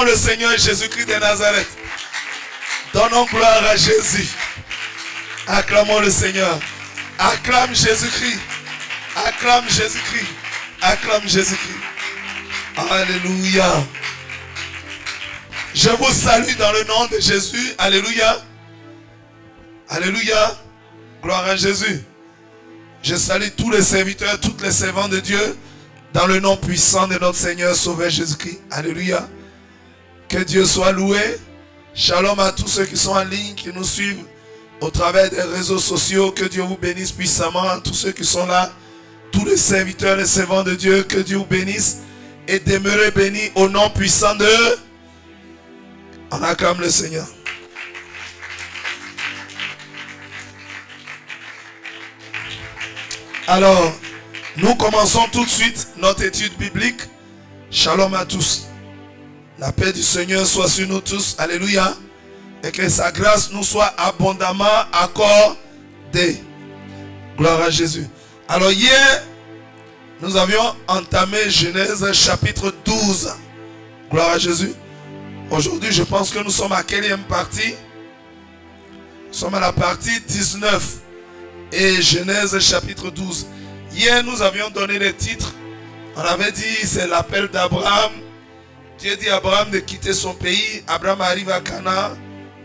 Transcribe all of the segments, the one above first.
Acclamons le Seigneur Jésus-Christ de Nazareth. Donnons gloire à Jésus. Acclamons le Seigneur. Acclame Jésus-Christ. Acclame Jésus-Christ. Acclame Jésus-Christ. Alléluia. Je vous salue dans le nom de Jésus. Alléluia. Alléluia. Gloire à Jésus. Je salue tous les serviteurs, toutes les servantes de Dieu dans le nom puissant de notre Seigneur Sauveur Jésus-Christ. Alléluia. Que Dieu soit loué. Shalom à tous ceux qui sont en ligne, qui nous suivent au travers des réseaux sociaux. Que Dieu vous bénisse puissamment. Tous ceux qui sont là, tous les serviteurs, les servants de Dieu, que Dieu vous bénisse et demeurez bénis au nom puissant de... On acclame le Seigneur. Alors, nous commençons tout de suite notre étude biblique. Shalom à tous. La paix du Seigneur soit sur nous tous. Alléluia. Et que sa grâce nous soit abondamment accordée. Gloire à Jésus. Alors hier, nous avions entamé Genèse chapitre 12. Gloire à Jésus. Aujourd'hui, je pense que nous sommes à quelle partie? Nous sommes à la partie 19. Et Genèse chapitre 12. Hier, nous avions donné les titres. On avait dit, c'est l'appel d'Abraham. Dieu dit à Abraham de quitter son pays. Abraham arrive à Canaan.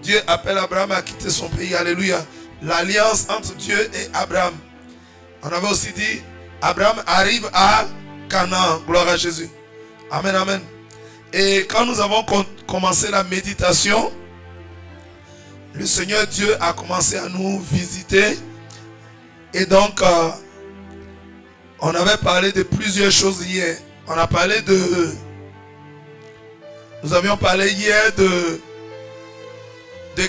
Dieu appelle Abraham à quitter son pays. Alléluia. L'alliance entre Dieu et Abraham. On avait aussi dit, Abraham arrive à Canaan. Gloire à Jésus. Amen, amen. Et quand nous avons commencé la méditation, le Seigneur Dieu a commencé à nous visiter. Et donc, on avait parlé de plusieurs choses hier. On a parlé de... Nous avions parlé hier de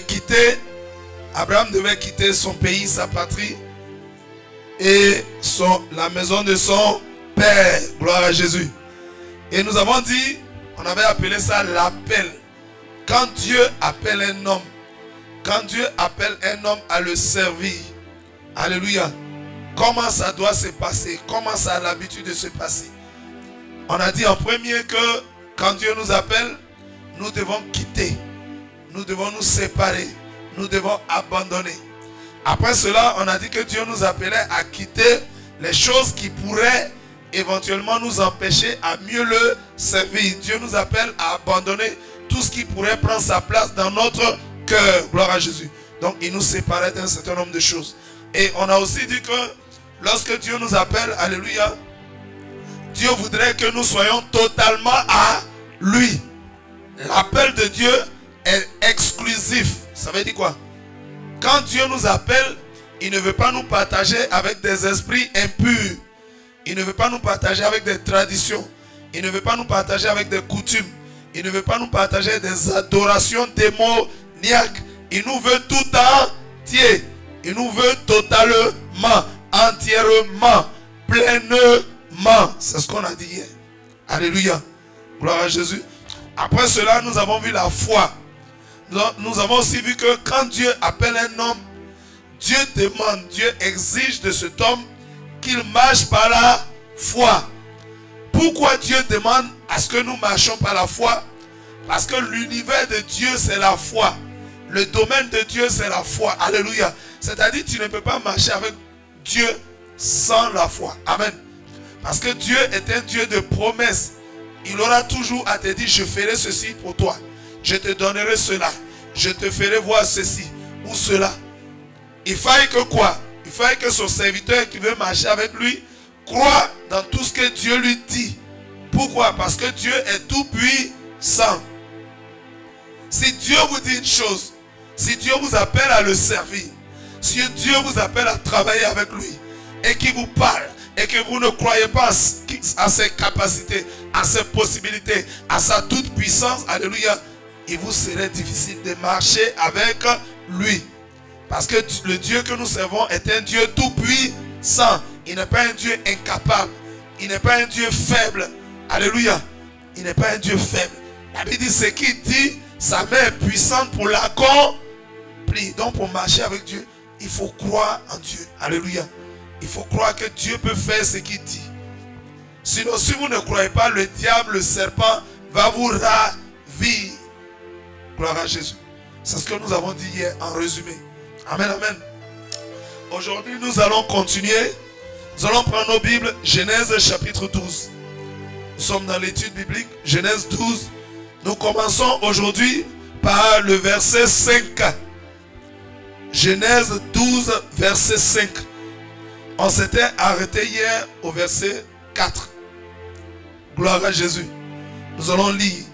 quitter. Abraham devait quitter son pays, sa patrie. Et la maison de son père. Gloire à Jésus. Et nous avons dit, on avait appelé ça l'appel. Quand Dieu appelle un homme, quand Dieu appelle un homme à le servir, alléluia, comment ça doit se passer? Comment ça a l'habitude de se passer? On a dit en premier que quand Dieu nous appelle, nous devons quitter. Nous devons nous séparer. Nous devons abandonner. Après cela, on a dit que Dieu nous appelait à quitter les choses qui pourraient éventuellement nous empêcher à mieux le servir. Dieu nous appelle à abandonner tout ce qui pourrait prendre sa place dans notre cœur. Gloire à Jésus. Donc il nous séparait d'un certain nombre de choses. Et on a aussi dit que lorsque Dieu nous appelle, alléluia, Dieu voudrait que nous soyons totalement à lui. L'appel de Dieu est exclusif. Ça veut dire quoi? Quand Dieu nous appelle, il ne veut pas nous partager avec des esprits impurs. Il ne veut pas nous partager avec des traditions. Il ne veut pas nous partager avec des coutumes. Il ne veut pas nous partager des adorations démoniaques. Il nous veut tout entier. Il nous veut totalement, entièrement, pleinement. C'est ce qu'on a dit hier. Alléluia. Gloire à Jésus. Après cela, nous avons vu la foi. Nous avons aussi vu que quand Dieu appelle un homme, Dieu demande, Dieu exige de cet homme qu'il marche par la foi. Pourquoi Dieu demande à ce que nous marchions par la foi? Parce que l'univers de Dieu, c'est la foi. Le domaine de Dieu, c'est la foi. Alléluia. C'est-à-dire que tu ne peux pas marcher avec Dieu sans la foi. Amen. Parce que Dieu est un Dieu de promesses. Il aura toujours à te dire, je ferai ceci pour toi. Je te donnerai cela. Je te ferai voir ceci ou cela. Il fallait que quoi? Il fallait que son serviteur qui veut marcher avec lui croit dans tout ce que Dieu lui dit. Pourquoi? Parce que Dieu est tout puissant. Si Dieu vous dit une chose, si Dieu vous appelle à le servir, si Dieu vous appelle à travailler avec lui et qu'il vous parle et que vous ne croyez pas à ses capacités, à ses possibilités, à sa toute puissance, alléluia, il vous serait difficile de marcher avec lui. Parce que le Dieu que nous servons est un Dieu tout puissant. Il n'est pas un Dieu incapable. Il n'est pas un Dieu faible. Alléluia. Il n'est pas un Dieu faible. La Bible dit ce qu'il dit, sa main est puissante pour l'accomplir. Donc pour marcher avec Dieu, il faut croire en Dieu. Alléluia. Il faut croire que Dieu peut faire ce qu'il dit. Sinon, si vous ne croyez pas, le diable, le serpent, va vous vie. Gloire à Jésus. C'est ce que nous avons dit hier en résumé. Amen, amen. Aujourd'hui, nous allons continuer. Nous allons prendre nos Bibles. Genèse chapitre 12. Nous sommes dans l'étude biblique. Genèse 12. Nous commençons aujourd'hui par le verset 5. Genèse 12, verset 5. On s'était arrêté hier au verset 4. Gloire à Jésus. Nous allons lire.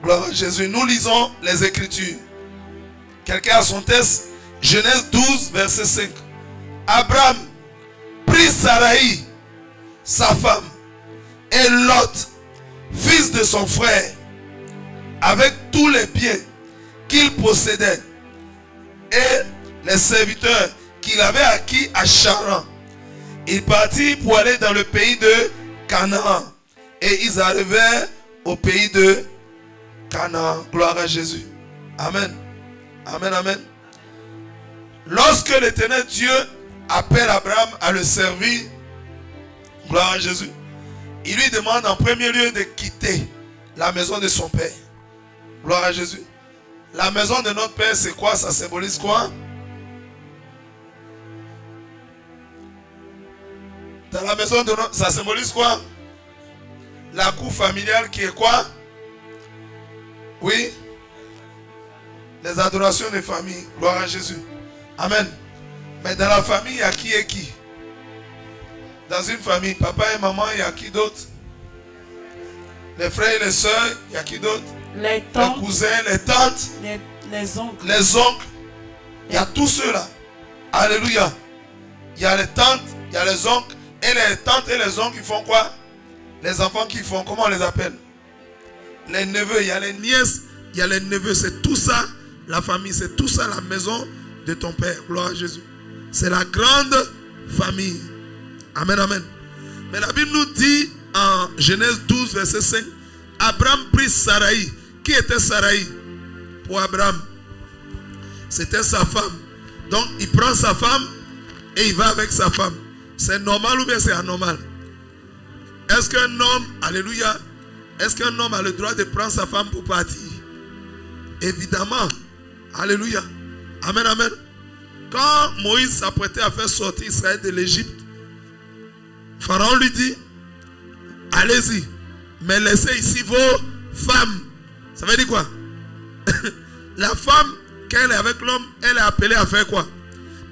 Gloire à Jésus. Nous lisons les Écritures. Quelqu'un a son texte. Genèse 12, verset 5. Abraham prit Saraï, sa femme, et Lot, fils de son frère, avec tous les biens qu'il possédait, et les serviteurs qu'il avait acquis à Charan. Il partit pour aller dans le pays de Canaan. Et ils arrivèrent au pays de Canaan. Gloire à Jésus. Amen. Amen, amen. Lorsque l'Éternel Dieu appelle Abraham à le servir, gloire à Jésus, il lui demande en premier lieu de quitter la maison de son père. Gloire à Jésus. La maison de notre père, c'est quoi? Ça symbolise quoi? Dans la maison de notre... Ça symbolise quoi? La cour familiale qui est quoi? Oui. Les adorations des familles. Gloire à Jésus. Amen. Mais dans la famille, il y a qui et qui? Dans une famille, papa et maman, il y a qui d'autre? Les frères et les soeurs, il y a qui d'autre? Les tantes, les cousins, les tantes, les oncles. Les oncles. Il y a tous ceux-là. Alléluia. Il y a les tantes, il y a les oncles. Et les tantes et les oncles, ils font quoi? Les enfants qui font, comment on les appelle? Les neveux, il y a les nièces, il y a les neveux. C'est tout ça, la famille. C'est tout ça, la maison de ton père. Gloire à Jésus. C'est la grande famille. Amen, amen. Mais la Bible nous dit en Genèse 12, verset 5, Abraham prit Saraï. Qui était Saraï pour Abraham? C'était sa femme. Donc il prend sa femme et il va avec sa femme. C'est normal ou bien c'est anormal? Est-ce qu'un homme, alléluia, est-ce qu'un homme a le droit de prendre sa femme pour partir? Évidemment. Alléluia. Amen, amen. Quand Moïse s'apprêtait à faire sortir Israël de l'Égypte, Pharaon lui dit, allez-y, mais laissez ici vos femmes. Ça veut dire quoi? La femme, quand elle est avec l'homme, elle est appelée à faire quoi?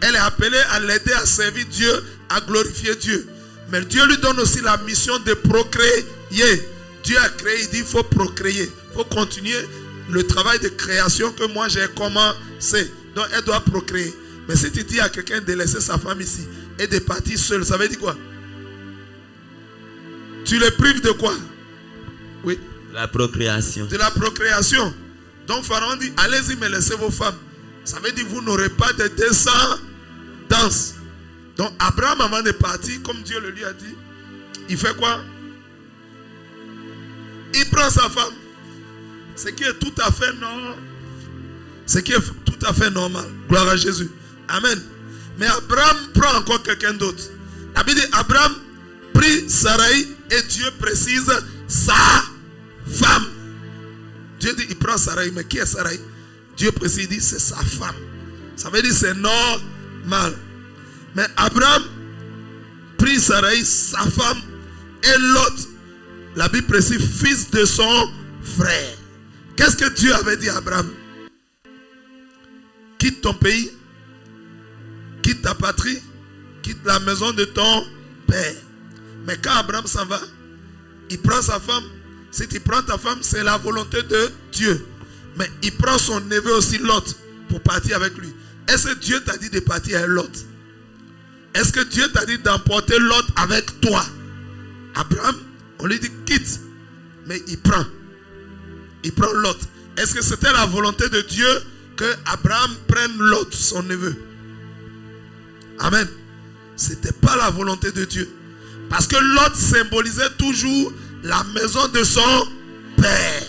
Elle est appelée à l'aider à servir Dieu, à glorifier Dieu. Mais Dieu lui donne aussi la mission de procréer. Dieu a créé, il dit il faut procréer. Il faut continuer le travail de création que moi j'ai commencé. Donc elle doit procréer. Mais si tu dis à quelqu'un de laisser sa femme ici et de partir seul, ça veut dire quoi? Tu le prives de quoi? Oui. La procréation. De la procréation. Donc Pharaon dit, allez-y mais laissez vos femmes. Ça veut dire vous n'aurez pas de descendance. Donc Abraham, avant de partir, comme Dieu le lui a dit, il fait quoi? Il prend sa femme. Ce qui est tout à fait normal. Ce qui est tout à fait normal. Gloire à Jésus. Amen. Mais Abraham prend encore quelqu'un d'autre. La Bible dit, Abraham prit Saraï et Dieu précise sa femme. Dieu dit, il prend Saraï. Mais qui est Saraï? Dieu précise, il dit, c'est sa femme. Ça veut dire c'est normal. Mais Abraham prit Saraï, sa femme, et Lot, la Bible précise, fils de son frère. Qu'est-ce que Dieu avait dit à Abraham? Quitte ton pays, quitte ta patrie, quitte la maison de ton père. Mais quand Abraham s'en va, il prend sa femme. Si tu prends ta femme, c'est la volonté de Dieu. Mais il prend son neveu aussi, Lot, pour partir avec lui. Est-ce que Dieu t'a dit de partir avec Lot? Est-ce que Dieu t'a dit d'emporter Lot avec toi? Abraham, on lui dit quitte. Mais il prend. Il prend Lot. Est-ce que c'était la volonté de Dieu que Abraham prenne Lot, son neveu? Amen. Ce n'était pas la volonté de Dieu. Parce que Lot symbolisait toujours la maison de son père.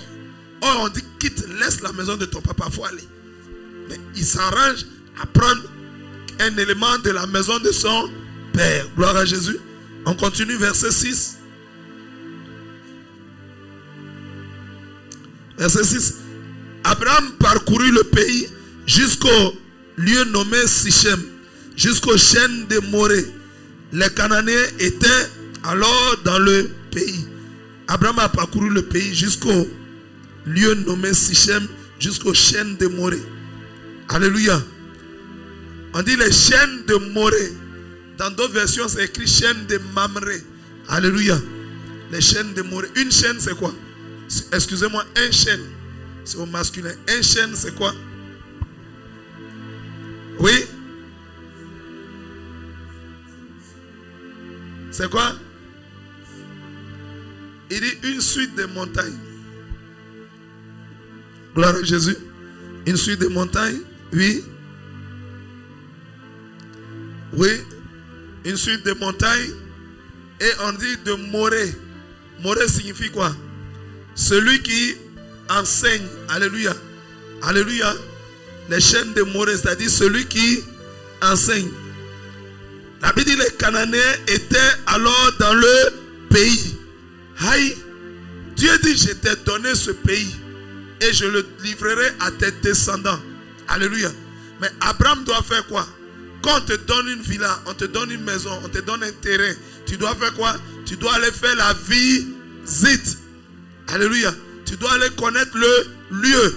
Or on dit quitte, laisse la maison de ton papa, il faut aller. Mais il s'arrange à prendre un élément de la maison de son père. Gloire à Jésus. On continue, verset 6. Verset 6. Abraham parcourut le pays jusqu'au lieu nommé Sichem, jusqu'aux chaînes de Morée. Les Cananéens étaient alors dans le pays. Abraham a parcouru le pays jusqu'au lieu nommé Sichem, jusqu'aux chaînes de Morée. Alléluia. On dit les chaînes de Morée. Dans d'autres versions, c'est écrit chaîne de Mamré. Alléluia. Les chaînes de Morée. Une chaîne, c'est quoi? Excusez-moi, un chêne. C'est au masculin. Un chêne, c'est quoi? Oui? C'est quoi? Il dit une suite de montagnes. Gloire à Jésus. Une suite de montagnes. Oui. Oui. Une suite de montagnes. Et on dit de Morée. Morée signifie quoi? Celui qui enseigne. Alléluia. Alléluia. Les chaînes de Morée, c'est-à-dire celui qui enseigne. La Bible dit les Cananéens étaient alors dans le pays. Aïe. Dieu dit je t'ai donné ce pays et je le livrerai à tes descendants. Alléluia. Mais Abraham doit faire quoi? Quand on te donne une villa, on te donne une maison, on te donne un terrain, tu dois faire quoi? Tu dois aller faire la visite. Alléluia. Tu dois aller connaître le lieu.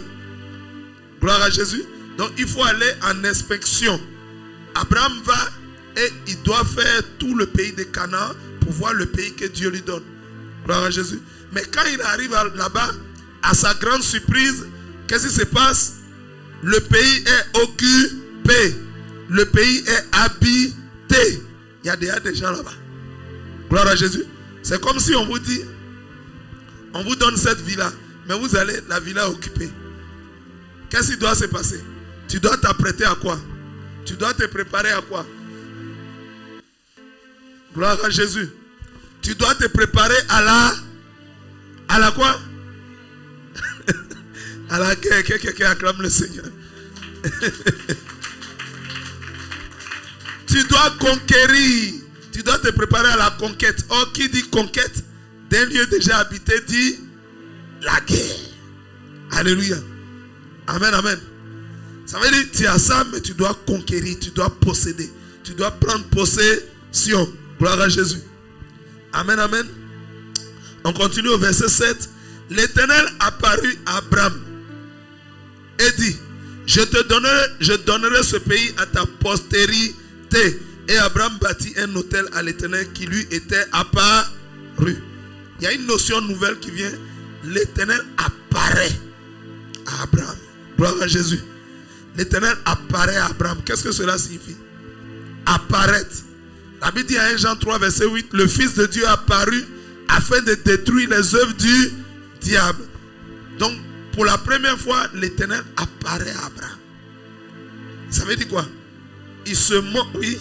Gloire à Jésus. Donc il faut aller en inspection. Abraham va et il doit faire tout le pays de Canaan pour voir le pays que Dieu lui donne. Gloire à Jésus. Mais quand il arrive là-bas, à sa grande surprise, qu'est-ce qui se passe? Le pays est occupé. Le pays est habité. Il y a déjà des gens là-bas. Gloire à Jésus. C'est comme si on vous dit, on vous donne cette villa, mais vous allez, la villa est occupée. Qu'est-ce qui doit se passer? Tu dois t'apprêter à quoi? Tu dois te préparer à quoi? Gloire à Jésus. Tu dois te préparer à la quoi? À la guerre. Quelqu'un acclame le Seigneur. Tu dois conquérir. Tu dois te préparer à la conquête. Or, qui dit conquête d'un lieu déjà habité dit la guerre. Alléluia. Amen, amen. Ça veut dire tu as ça, mais tu dois conquérir, tu dois posséder. Tu dois prendre possession. Gloire à Jésus. Amen, amen. On continue au verset 7. L'Éternel apparut à Abraham et dit, je donnerai ce pays à ta postérité. Et Abraham bâtit un autel à l'Éternel qui lui était apparu. Il y a une notion nouvelle qui vient. L'Éternel apparaît à Abraham. Gloire à Jésus. L'Éternel apparaît à Abraham. Qu'est-ce que cela signifie? Apparaître. La Bible dit à 1 Jean 3 verset 8, le Fils de Dieu apparu afin de détruire les œuvres du diable. Donc, pour la première fois, l'Éternel apparaît à Abraham. Ça veut dire quoi? Il se montre, oui.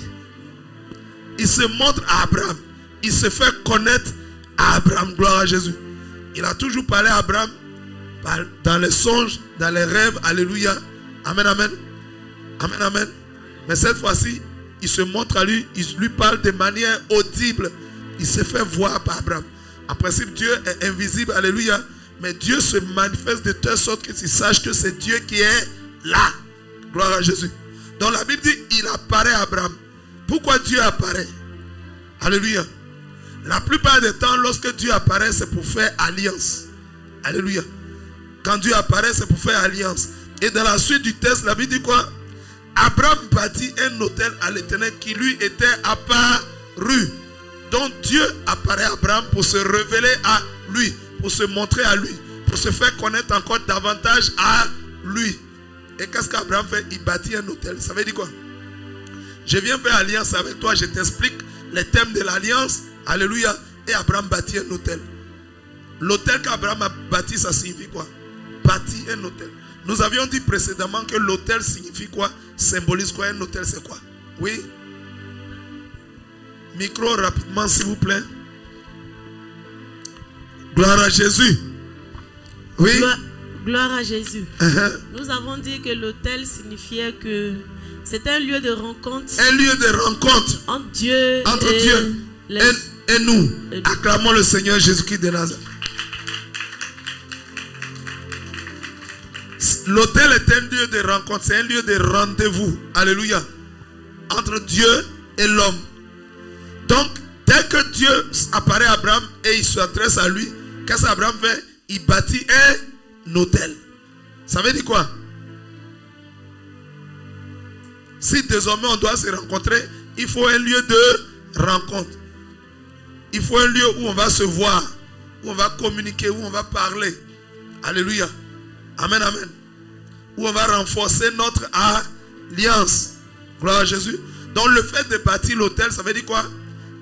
Il se montre à Abraham. Il se fait connaître à Abraham. Gloire à Jésus. Il a toujours parlé à Abraham dans les songes, dans les rêves. Alléluia. Amen, amen. Amen, amen. Mais cette fois-ci, il se montre à lui. Il lui parle de manière audible. Il se fait voir par Abraham. En principe, Dieu est invisible. Alléluia. Mais Dieu se manifeste de telle sorte que tu saches que c'est Dieu qui est là. Gloire à Jésus. Donc la Bible dit, il apparaît à Abraham. Pourquoi Dieu apparaît? Alléluia. La plupart des temps, lorsque Dieu apparaît, c'est pour faire alliance. Alléluia. Quand Dieu apparaît, c'est pour faire alliance. Et dans la suite du texte, la Bible dit quoi? Abraham bâtit un autel à l'Éternel qui lui était apparu. Donc Dieu apparaît à Abraham pour se révéler à lui, pour se montrer à lui, pour se faire connaître encore davantage à lui. Et qu'est-ce qu'Abraham fait? Il bâtit un autel. Ça veut dire quoi? Je viens faire alliance avec toi, je t'explique les thèmes de l'alliance. Alléluia. Et Abraham bâtit un autel. L'autel qu'Abraham a bâti, ça signifie quoi? Bâti un autel. Nous avions dit précédemment que l'autel signifie quoi? Symbolise quoi? Un autel, c'est quoi? Oui? Micro rapidement, s'il vous plaît. Gloire à Jésus. Oui. Gloire à Jésus. Nous avons dit que l'autel signifiait que c'était un lieu de rencontre. Un lieu de rencontre entre Dieu, et nous. Acclamons le Seigneur Jésus-Christ de Nazareth. L'autel est un lieu de rencontre, c'est un lieu de rendez-vous. Alléluia. Entre Dieu et l'homme. Donc, dès que Dieu apparaît à Abraham et il s'adresse à lui, qu'est-ce qu'Abraham fait? Il bâtit un autel. Ça veut dire quoi? Si désormais on doit se rencontrer, il faut un lieu de rencontre. Il faut un lieu où on va se voir, où on va communiquer, où on va parler. Alléluia. Amen, amen. Où on va renforcer notre alliance. Gloire à Jésus. Donc le fait de bâtir l'autel, ça veut dire quoi?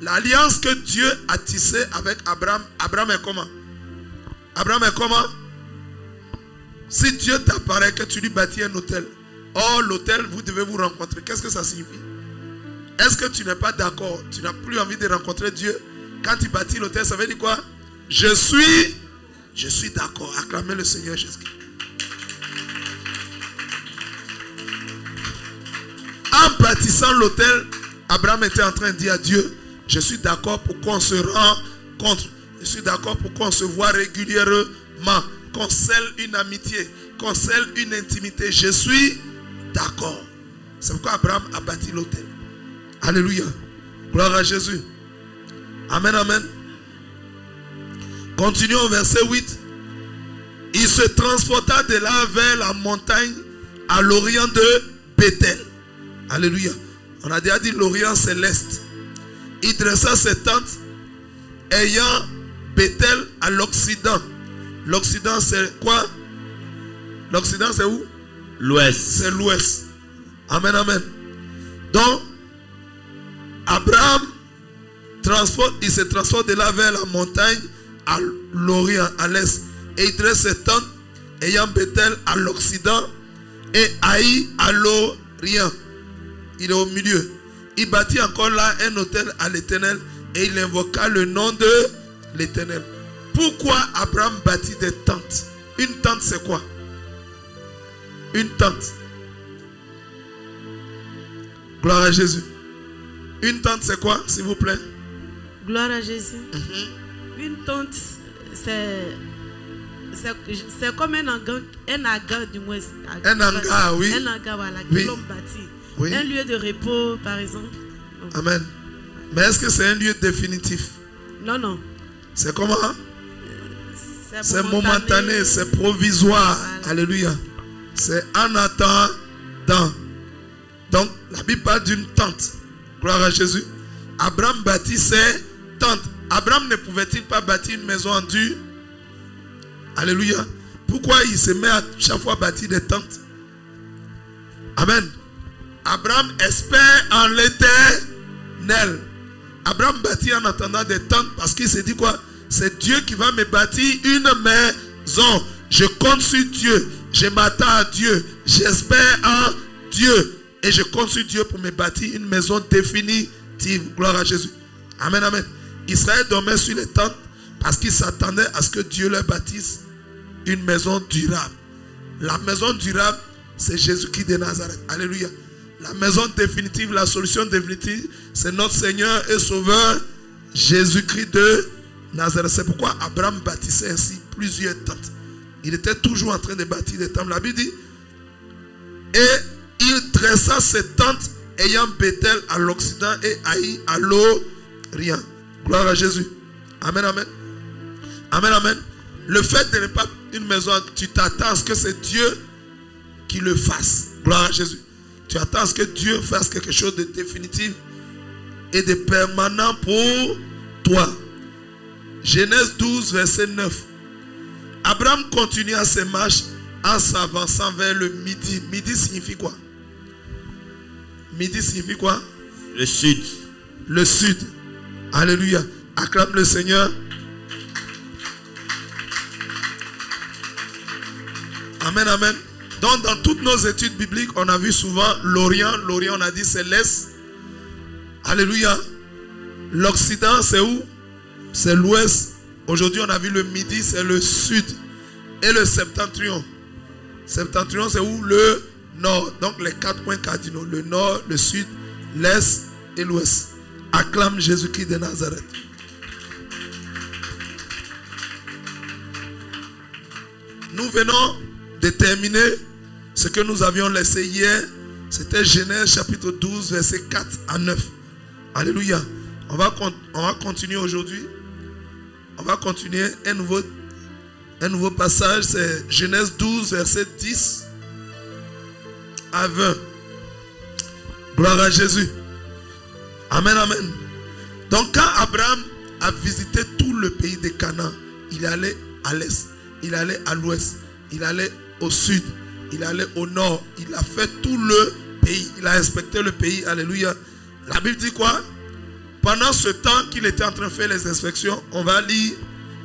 L'alliance que Dieu a tissée avec Abraham. Abraham est comment? Abraham est comment? Si Dieu t'apparaît que tu lui bâtis un autel. Or l'autel, vous devez vous rencontrer. Qu'est-ce que ça signifie? Est-ce que tu n'es pas d'accord? Tu n'as plus envie de rencontrer Dieu? Quand tu bâtis l'autel, ça veut dire quoi? Je suis d'accord. Acclamez le Seigneur Jésus. En bâtissant l'autel, Abraham était en train de dire à Dieu, je suis d'accord pour qu'on se rencontre. Je suis d'accord pour qu'on se voit régulièrement. Qu'on scelle une amitié. Qu'on scelle une intimité. Je suis d'accord. C'est pourquoi Abraham a bâti l'autel. Alléluia. Gloire à Jésus. Amen, amen. Continuons au verset 8. Il se transporta de là vers la montagne à l'orient de Bethel. Alléluia. On a déjà dit l'orient c'est l'est. Il dressa ses tentes ayant Bethel à l'occident. L'occident c'est quoi? L'occident c'est où? L'ouest. C'est l'ouest. Amen, amen. Donc, Abraham il se transporte de là vers la montagne à l'orient, à l'est. Et il dresse ses tentes ayant Bethel à l'occident et Haï à l'orient. Il est au milieu. Il bâtit encore là un autel à l'Éternel et il invoqua le nom de l'Éternel. Pourquoi Abraham bâtit des tentes? Une tente c'est quoi? Une tente. Gloire à Jésus. Une tente c'est quoi, s'il vous plaît? Gloire à Jésus. Une tente c'est comme un hangar du moins. Un hangar, oui. Un hangar, voilà, oui. que l'homme bâtit. Oui. Un lieu de repos, par exemple. Amen. Mais est-ce que c'est un lieu définitif? Non, non. C'est comment? C'est momentané, momentané, c'est provisoire. Voilà. Alléluia. C'est en attendant. Donc, la Bible parle d'une tente. Gloire à Jésus. Abraham bâtit ses tentes. Abraham ne pouvait-il pas bâtir une maison en dur? Alléluia. Pourquoi il se met à chaque fois à bâtir des tentes? Amen. Abraham espère en l'Éternel. Abraham bâtit en attendant des tentes parce qu'il s'est dit quoi? C'est Dieu qui va me bâtir une maison. Je compte sur Dieu. Je m'attends à Dieu. J'espère en Dieu. Et je compte sur Dieu pour me bâtir une maison définitive. Gloire à Jésus. Amen, amen. Israël dormait sur les tentes parce qu'il s'attendait à ce que Dieu leur bâtisse une maison durable. La maison durable, c'est Jésus-Christ de Nazareth. Alléluia. La maison définitive, la solution définitive, c'est notre Seigneur et Sauveur Jésus-Christ de Nazareth. C'est pourquoi Abraham bâtissait ainsi plusieurs tentes. Il était toujours en train de bâtir des tentes. La Bible dit, et il dressa ses tentes ayant Bethel à l'occident et Haï à l'orient. Gloire à Jésus. Amen, amen. Amen, amen. Le fait de ne pas une maison, tu t'attends à ce que c'est Dieu qui le fasse. Gloire à Jésus. Tu attends à ce que Dieu fasse quelque chose de définitif et de permanent pour toi. Genèse 12, verset 9. Abraham continua ses marches en s'avançant vers le midi. Midi signifie quoi? Midi signifie quoi? Le sud. Le sud. Alléluia. Acclame le Seigneur. Amen, amen. Donc dans toutes nos études bibliques, on a vu souvent l'Orient. L'Orient, on a dit c'est l'Est. Alléluia. L'Occident, c'est où? C'est l'Ouest. Aujourd'hui, on a vu le Midi, c'est le Sud. Et le septentrion. Septentrion, c'est où? Le nord. Donc les 4 points cardinaux. Le nord, le sud, l'est et l'ouest. Acclame Jésus-Christ de Nazareth. Nous venons de terminer ce que nous avions laissé hier. C'était Genèse chapitre 12, versets 4 à 9. Alléluia. On va continuer aujourd'hui. On va continuer un nouveau passage. C'est Genèse 12, versets 10 à 20. Gloire à Jésus. Amen, amen. Donc quand Abraham a visité tout le pays de Canaan, il allait à l'est, il allait à l'ouest, il allait au sud, il allait au nord, il a fait tout le pays, il a inspecté le pays, alléluia. La Bible dit quoi? Pendant ce temps qu'il était en train de faire les inspections, on va lire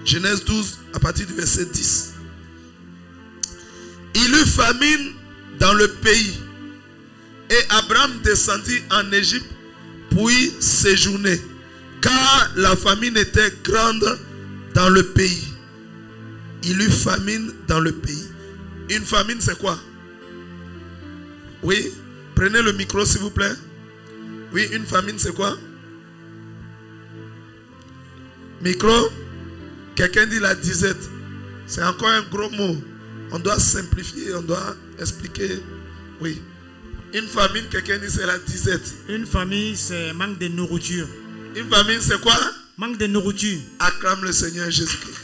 Genèse 12 à partir du verset 10. Il eut famine dans le pays et Abraham descendit en Égypte pour y séjourner, car la famine était grande dans le pays. Il eut famine dans le pays. Une famine, c'est quoi? Oui, prenez le micro s'il vous plaît. Oui, une famine, c'est quoi? Micro. Quelqu'un dit la disette. C'est encore un gros mot. On doit simplifier, on doit expliquer. Oui. Une famine, quelqu'un dit c'est la disette. Une famille, c'est manque de nourriture. Une famine, c'est quoi? Manque de nourriture. Acclame le Seigneur Jésus-Christ.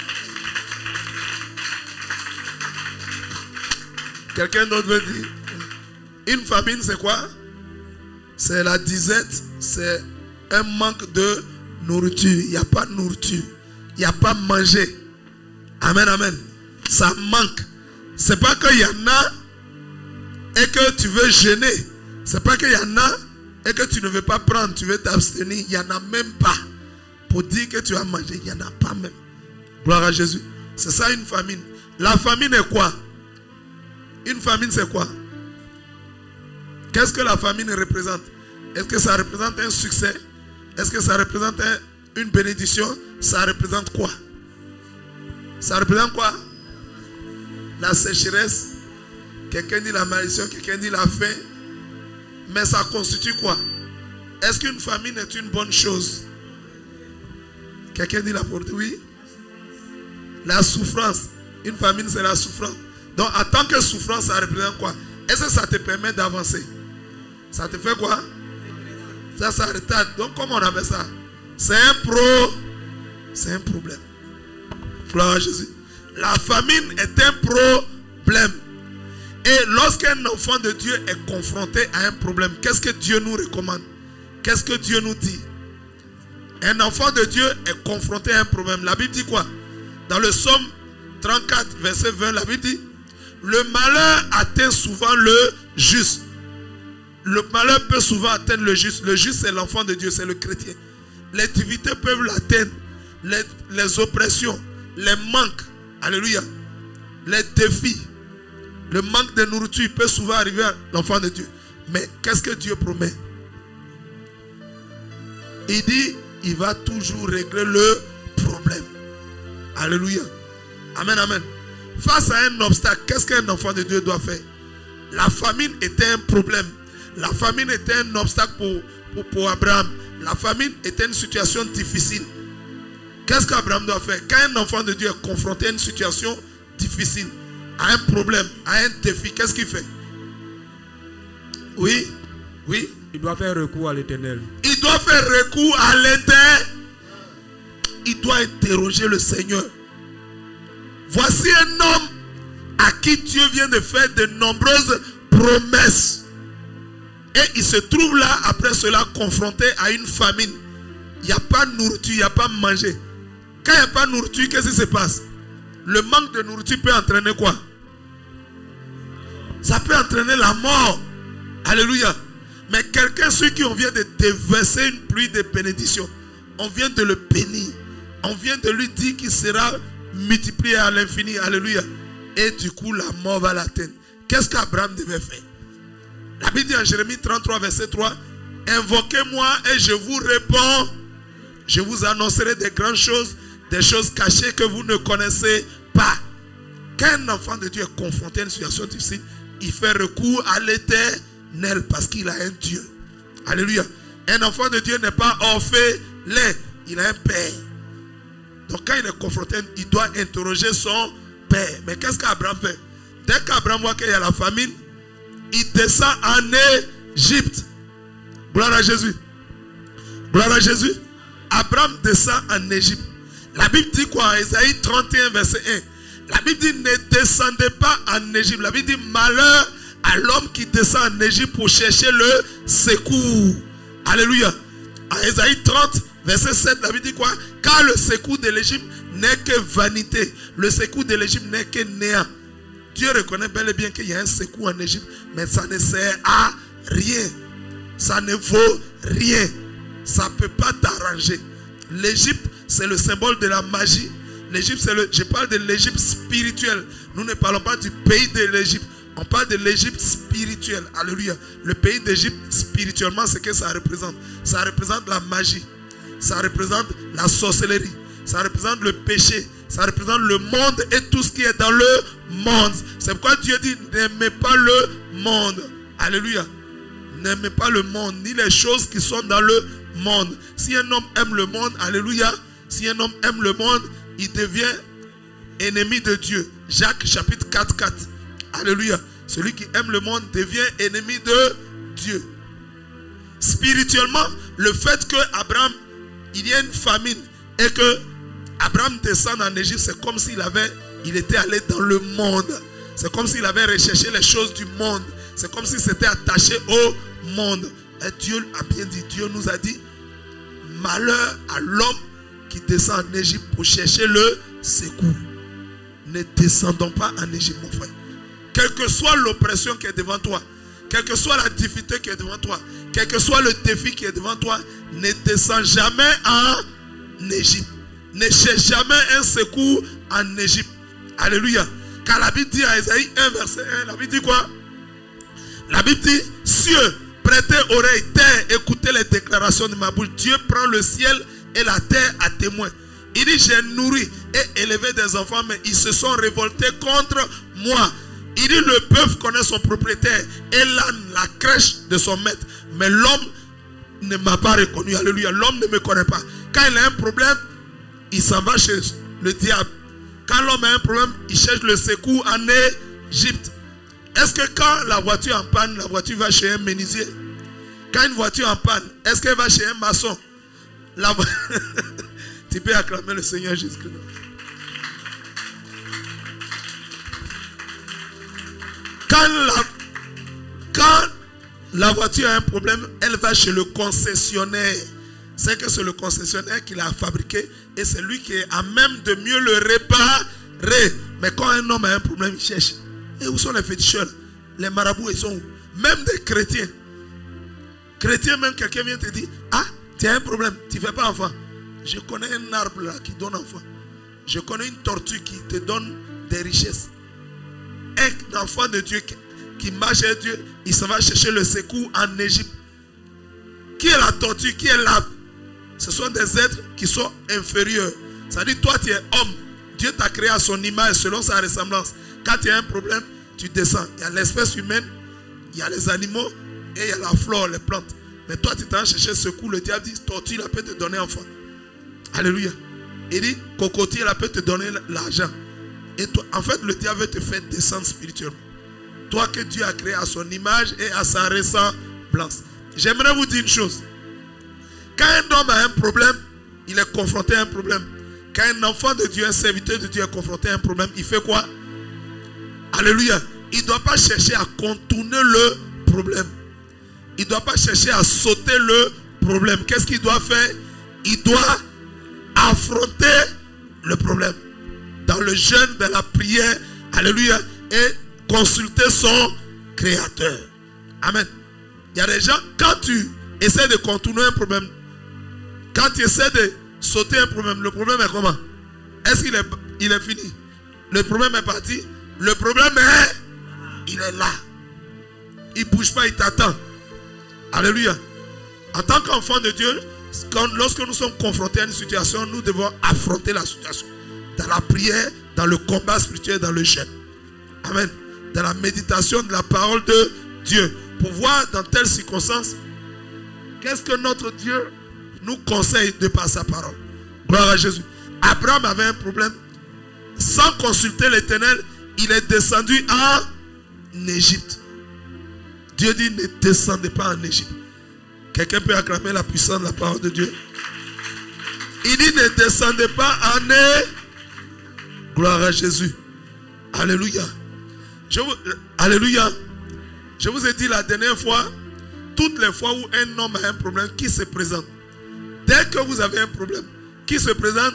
Quelqu'un d'autre veut dire? Une famine, c'est quoi? C'est la disette. C'est un manque de nourriture. Il n'y a pas de nourriture. Il n'y a pas manger. Amen, amen. Ça manque. C'est pas qu'il y en a et que tu veux jeûner. C'est pas qu'il y en a et que tu ne veux pas prendre. Tu veux t'abstenir. Il n'y en a même pas. Pour dire que tu as mangé, il n'y en a pas même. Gloire à Jésus. C'est ça une famine. La famine est quoi? Une famine, c'est quoi? Qu'est-ce que la famine représente? Est-ce que ça représente un succès? Est-ce que ça représente une bénédiction? Ça représente quoi? Ça représente quoi? La sécheresse. Quelqu'un dit la malédiction, quelqu'un dit la faim. Mais ça constitue quoi? Est-ce qu'une famine est une bonne chose? Quelqu'un dit la pauvreté, oui. La souffrance. Une famine, c'est la souffrance. Donc, en tant que souffrance, ça représente quoi? Est-ce que ça te permet d'avancer? Ça te fait quoi? Ça retarde. Donc, comment on appelle ça? C'est un problème. Gloire à Jésus. La famine est un problème. Et lorsqu'un enfant de Dieu est confronté à un problème, qu'est-ce que Dieu nous recommande? Qu'est-ce que Dieu nous dit? Un enfant de Dieu est confronté à un problème. La Bible dit quoi? Dans le psaume 34, verset 20, la Bible dit: le malheur atteint souvent le juste. Le malheur peut souvent atteindre le juste. Le juste, c'est l'enfant de Dieu, c'est le chrétien. Les difficultés peuvent l'atteindre. Les oppressions, les manques, alléluia, les défis, le manque de nourriture peut souvent arriver à l'enfant de Dieu. Mais qu'est-ce que Dieu promet? Il dit, il va toujours régler le problème. Alléluia. Amen, amen. Face à un obstacle, qu'est-ce qu'un enfant de Dieu doit faire? La famine était un problème. La famine était un obstacle pour Abraham. La famine était une situation difficile. Qu'est-ce qu'Abraham doit faire? Quand un enfant de Dieu est confronté à une situation difficile, à un problème, à un défi, qu'est-ce qu'il fait? Oui, oui. Il doit faire recours à l'Éternel. Il doit faire recours à l'Éternel. Il doit interroger le Seigneur. Voici un homme à qui Dieu vient de faire de nombreuses promesses. Et il se trouve là, après cela, confronté à une famine. Il n'y a pas de nourriture, il n'y a pas de manger. Quand il n'y a pas de nourriture, qu'est-ce qui se passe? Le manque de nourriture peut entraîner quoi? Ça peut entraîner la mort. Alléluia. Mais quelqu'un sur qui on vient de déverser une pluie de bénédiction, on vient de le bénir. On vient de lui dire qu'il sera multiplié à l'infini. Alléluia. Et du coup, la mort va l'atteindre. Qu'est-ce qu'Abraham devait faire? La Bible dit en Jérémie 33, verset 3, invoquez-moi et je vous réponds. Je vous annoncerai des grandes choses, des choses cachées que vous ne connaissez pas. Quand un enfant de Dieu est confronté à une situation difficile, il fait recours à l'Éternel parce qu'il a un Dieu. Alléluia. Un enfant de Dieu n'est pas orphelin, il a un père. Donc quand il est confronté, il doit interroger son père. Mais qu'est-ce qu'Abraham fait? Dès qu'Abraham voit qu'il y a la famine, il descend en Égypte. Gloire à Jésus. Gloire à Jésus. Abraham descend en Égypte. La Bible dit quoi? En Ésaïe 31 verset 1. La Bible dit ne descendez pas en Égypte. La Bible dit malheur à l'homme qui descend en Égypte pour chercher le secours. Alléluia. En Ésaïe 30 verset 7, la Bible dit quoi? Car le secours de l'Égypte n'est que vanité. Le secours de l'Égypte n'est que néant. Dieu reconnaît bel et bien qu'il y a un secours en Égypte, mais ça ne sert à rien. Ça ne vaut rien. Ça ne peut pas t'arranger. L'Égypte, c'est le symbole de la magie. L'Égypte, je parle de l'Égypte spirituelle. Nous ne parlons pas du pays de l'Égypte. On parle de l'Égypte spirituelle. Alléluia. Le pays d'Égypte, spirituellement, c'est que ça représente. Ça représente la magie. Ça représente la sorcellerie. Ça représente le péché. Ça représente le monde et tout ce qui est dans le monde. C'est pourquoi Dieu dit, n'aimez pas le monde. Alléluia. N'aimez pas le monde, ni les choses qui sont dans le monde. Si un homme aime le monde, alléluia. Si un homme aime le monde, il devient ennemi de Dieu. Jacques chapitre 4, 4. Alléluia. Celui qui aime le monde devient ennemi de Dieu. Spirituellement, le fait que Abraham, il y a une famine et que Abraham descend en Égypte, c'est comme s'il était allé dans le monde. C'est comme s'il avait recherché les choses du monde. C'est comme s'il s'était attaché au monde. Et Dieu a bien dit, Dieu nous a dit, malheur à l'homme qui descend en Égypte pour chercher le secours. Ne descendons pas en Égypte, mon frère. Quelle que soit l'oppression qui est devant toi, quelle que soit la difficulté qui est devant toi, quel que soit le défi qui est devant toi, ne descends jamais en Égypte. Ne cherche jamais un secours en Égypte. Alléluia. Car la Bible dit à Ésaïe 1 verset 1, la Bible dit quoi? La Bible dit, cieux, prêtez oreille, terre, écoutez les déclarations de ma bouche. Dieu prend le ciel et la terre à témoin. Il dit, j'ai nourri et élevé des enfants, mais ils se sont révoltés contre moi. Il dit, le bœuf connaît son propriétaire et l'âne la crèche de son maître. Mais l'homme ne m'a pas reconnu. Alléluia. L'homme ne me connaît pas. Quand il a un problème, il s'en va chez le diable. Quand l'homme a un problème, il cherche le secours en Égypte. Est-ce que quand la voiture est en panne, la voiture va chez un menuisier? Quand une voiture est en panne, est-ce qu'elle va chez un maçon? Tu peux acclamer le Seigneur Jésus-Christ. Quand la voiture a un problème, elle va chez le concessionnaire. C'est que c'est le concessionnaire qui l'a fabriqué et c'est lui qui est à même de mieux le réparer. Mais quand un homme a un problème, il cherche. Et où sont les féticheurs? Les marabouts, ils sont où? Même des chrétiens. Chrétiens, même quelqu'un vient te dire, ah, tu as un problème, tu ne fais pas enfant. Je connais un arbre là qui donne enfant. Je connais une tortue qui te donne des richesses. Un enfant de Dieu qui marche avec Dieu, il s'en va chercher le secours en Égypte. Qui est la tortue? Qui est l'arbre? Ce sont des êtres qui sont inférieurs. Ça dit, toi tu es homme. Dieu t'a créé à son image, selon sa ressemblance. Quand tu as un problème, tu descends. Il y a l'espèce humaine, il y a les animaux et il y a la flore, les plantes. Mais toi tu t'en cherché secours. Le diable dit, tortue, elle peut te donner enfant. Alléluia. Il dit, cocotier, elle peut te donner l'argent. Et toi, en fait, le diable veut te faire descendre spirituellement. Toi que Dieu a créé à son image et à sa ressemblance. J'aimerais vous dire une chose. Quand un homme a un problème, il est confronté à un problème. Quand un enfant de Dieu, un serviteur de Dieu est confronté à un problème, il fait quoi? Alléluia. Il ne doit pas chercher à contourner le problème. Il ne doit pas chercher à sauter le problème. Qu'est-ce qu'il doit faire? Il doit affronter le problème. Dans le jeûne, dans la prière, alléluia, et consulter son Créateur. Amen. Il y a des gens, quand tu essaies de contourner un problème, quand tu essaies de sauter un problème, le problème est comment? Est-ce qu'il est fini? Le problème est parti? Le problème est, il est là. Il ne bouge pas, il t'attend. Alléluia. En tant qu'enfant de Dieu, lorsque nous sommes confrontés à une situation, nous devons affronter la situation. Dans la prière, dans le combat spirituel, dans le jeûne. Amen. Dans la méditation de la parole de Dieu. Pour voir dans telles circonstances, qu'est-ce que notre Dieu nous conseille de par sa parole. Gloire à Jésus. Abraham avait un problème. Sans consulter l'Éternel, il est descendu en Égypte. Dieu dit, ne descendez pas en Égypte. Quelqu'un peut acclamer la puissance de la parole de Dieu. Il dit, ne descendez pas en Égypte. Gloire à Jésus. Alléluia. Alléluia. Je vous ai dit la dernière fois, toutes les fois où un homme a un problème, qui se présente? Dès que vous avez un problème, qui se présente?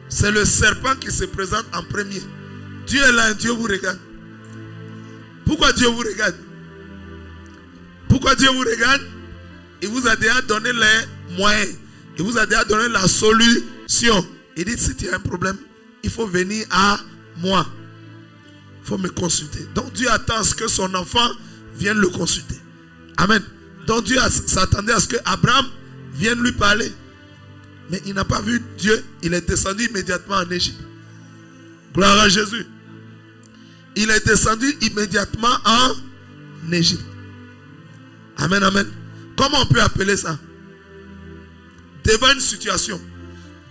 C'est le serpent qui se présente en premier. Dieu est là, Dieu vous regarde. Pourquoi Dieu vous regarde? Pourquoi Dieu vous regarde? Il vous a déjà donné les moyens. Il vous a déjà donné la solution. Il dit, si tu as un problème, il faut venir à moi. Il faut me consulter. Donc Dieu attend à ce que son enfant vienne le consulter. Amen. Donc Dieu s'attendait à ce que Abraham vienne lui parler. Mais il n'a pas vu Dieu. Il est descendu immédiatement en Égypte. Gloire à Jésus. Il est descendu immédiatement en Égypte. Amen, amen. Comment on peut appeler ça? Devant une situation,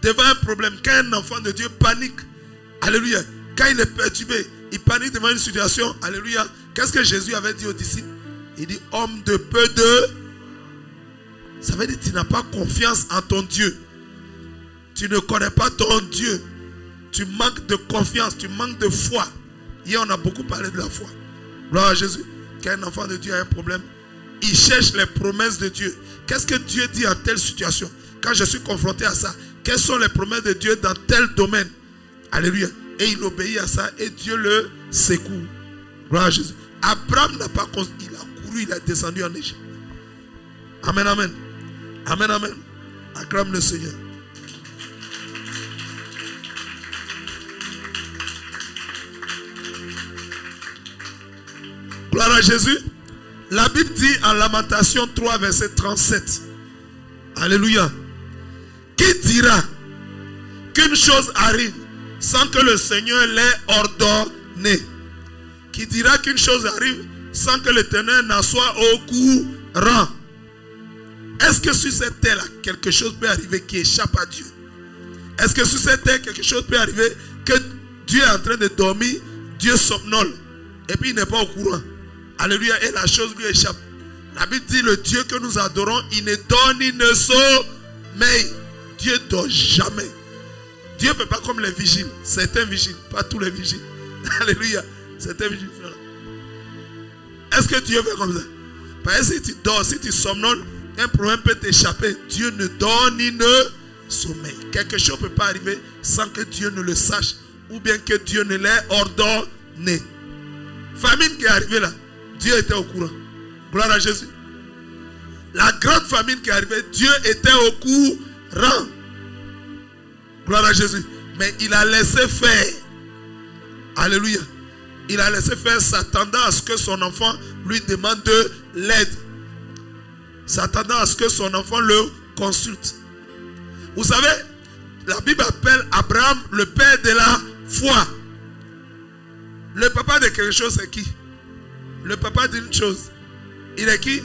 devant un problème, quand un enfant de Dieu panique, alléluia, quand il est perturbé, il panique devant une situation, alléluia. Qu'est-ce que Jésus avait dit aux disciples? Il dit, homme de peu de... Ça veut dire que tu n'as pas confiance en ton Dieu. Tu ne connais pas ton Dieu. Tu manques de confiance, tu manques de foi. Hier, on a beaucoup parlé de la foi. Gloire à Jésus. Quand un enfant de Dieu a un problème, il cherche les promesses de Dieu. Qu'est-ce que Dieu dit en telle situation? Quand je suis confronté à ça, quelles sont les promesses de Dieu dans tel domaine? Alléluia. Et il obéit à ça et Dieu le secoue. Gloire à Jésus. Abraham n'a pas construit, il a couru, il est descendu en Égypte. Amen, amen. Amen, amen. Acclame le Seigneur. Gloire à Jésus. La Bible dit en Lamentation 3, verset 37. Alléluia. Qui dira qu'une chose arrive sans que le Seigneur l'ait ordonné? Qui dira qu'une chose arrive sans que l'Éternel n'en soit au courant? Est-ce que sur cette terre-là, quelque chose peut arriver qui échappe à Dieu? Est-ce que sur cette terre, quelque chose peut arriver que Dieu est en train de dormir, Dieu somnole, et puis il n'est pas au courant? Alléluia, et la chose lui échappe. La Bible dit, le Dieu que nous adorons, il ne dort ni ne sommeille. Dieu ne dort jamais. Dieu ne fait pas comme les vigiles. Certains vigiles, pas tous les vigiles. Alléluia, certains vigiles. Est-ce que Dieu fait comme ça? Parce que si tu dors, si tu somnoles, un problème peut t'échapper. Dieu ne dort ni ne sommeille. Quelque chose ne peut pas arriver sans que Dieu ne le sache ou bien que Dieu ne l'ait ordonné. Famine qui est arrivée là, Dieu était au courant. Gloire à Jésus. La grande famine qui est arrivée, Dieu était au courant. Gloire à Jésus. Mais il a laissé faire. Alléluia. Il a laissé faire, s'attendant à ce que son enfant lui demande de l'aide. S'attendant à ce que son enfant le consulte. Vous savez, la Bible appelle Abraham le père de la foi. Le papa de quelque chose, c'est qui? Le papa d'une chose. Il est qui?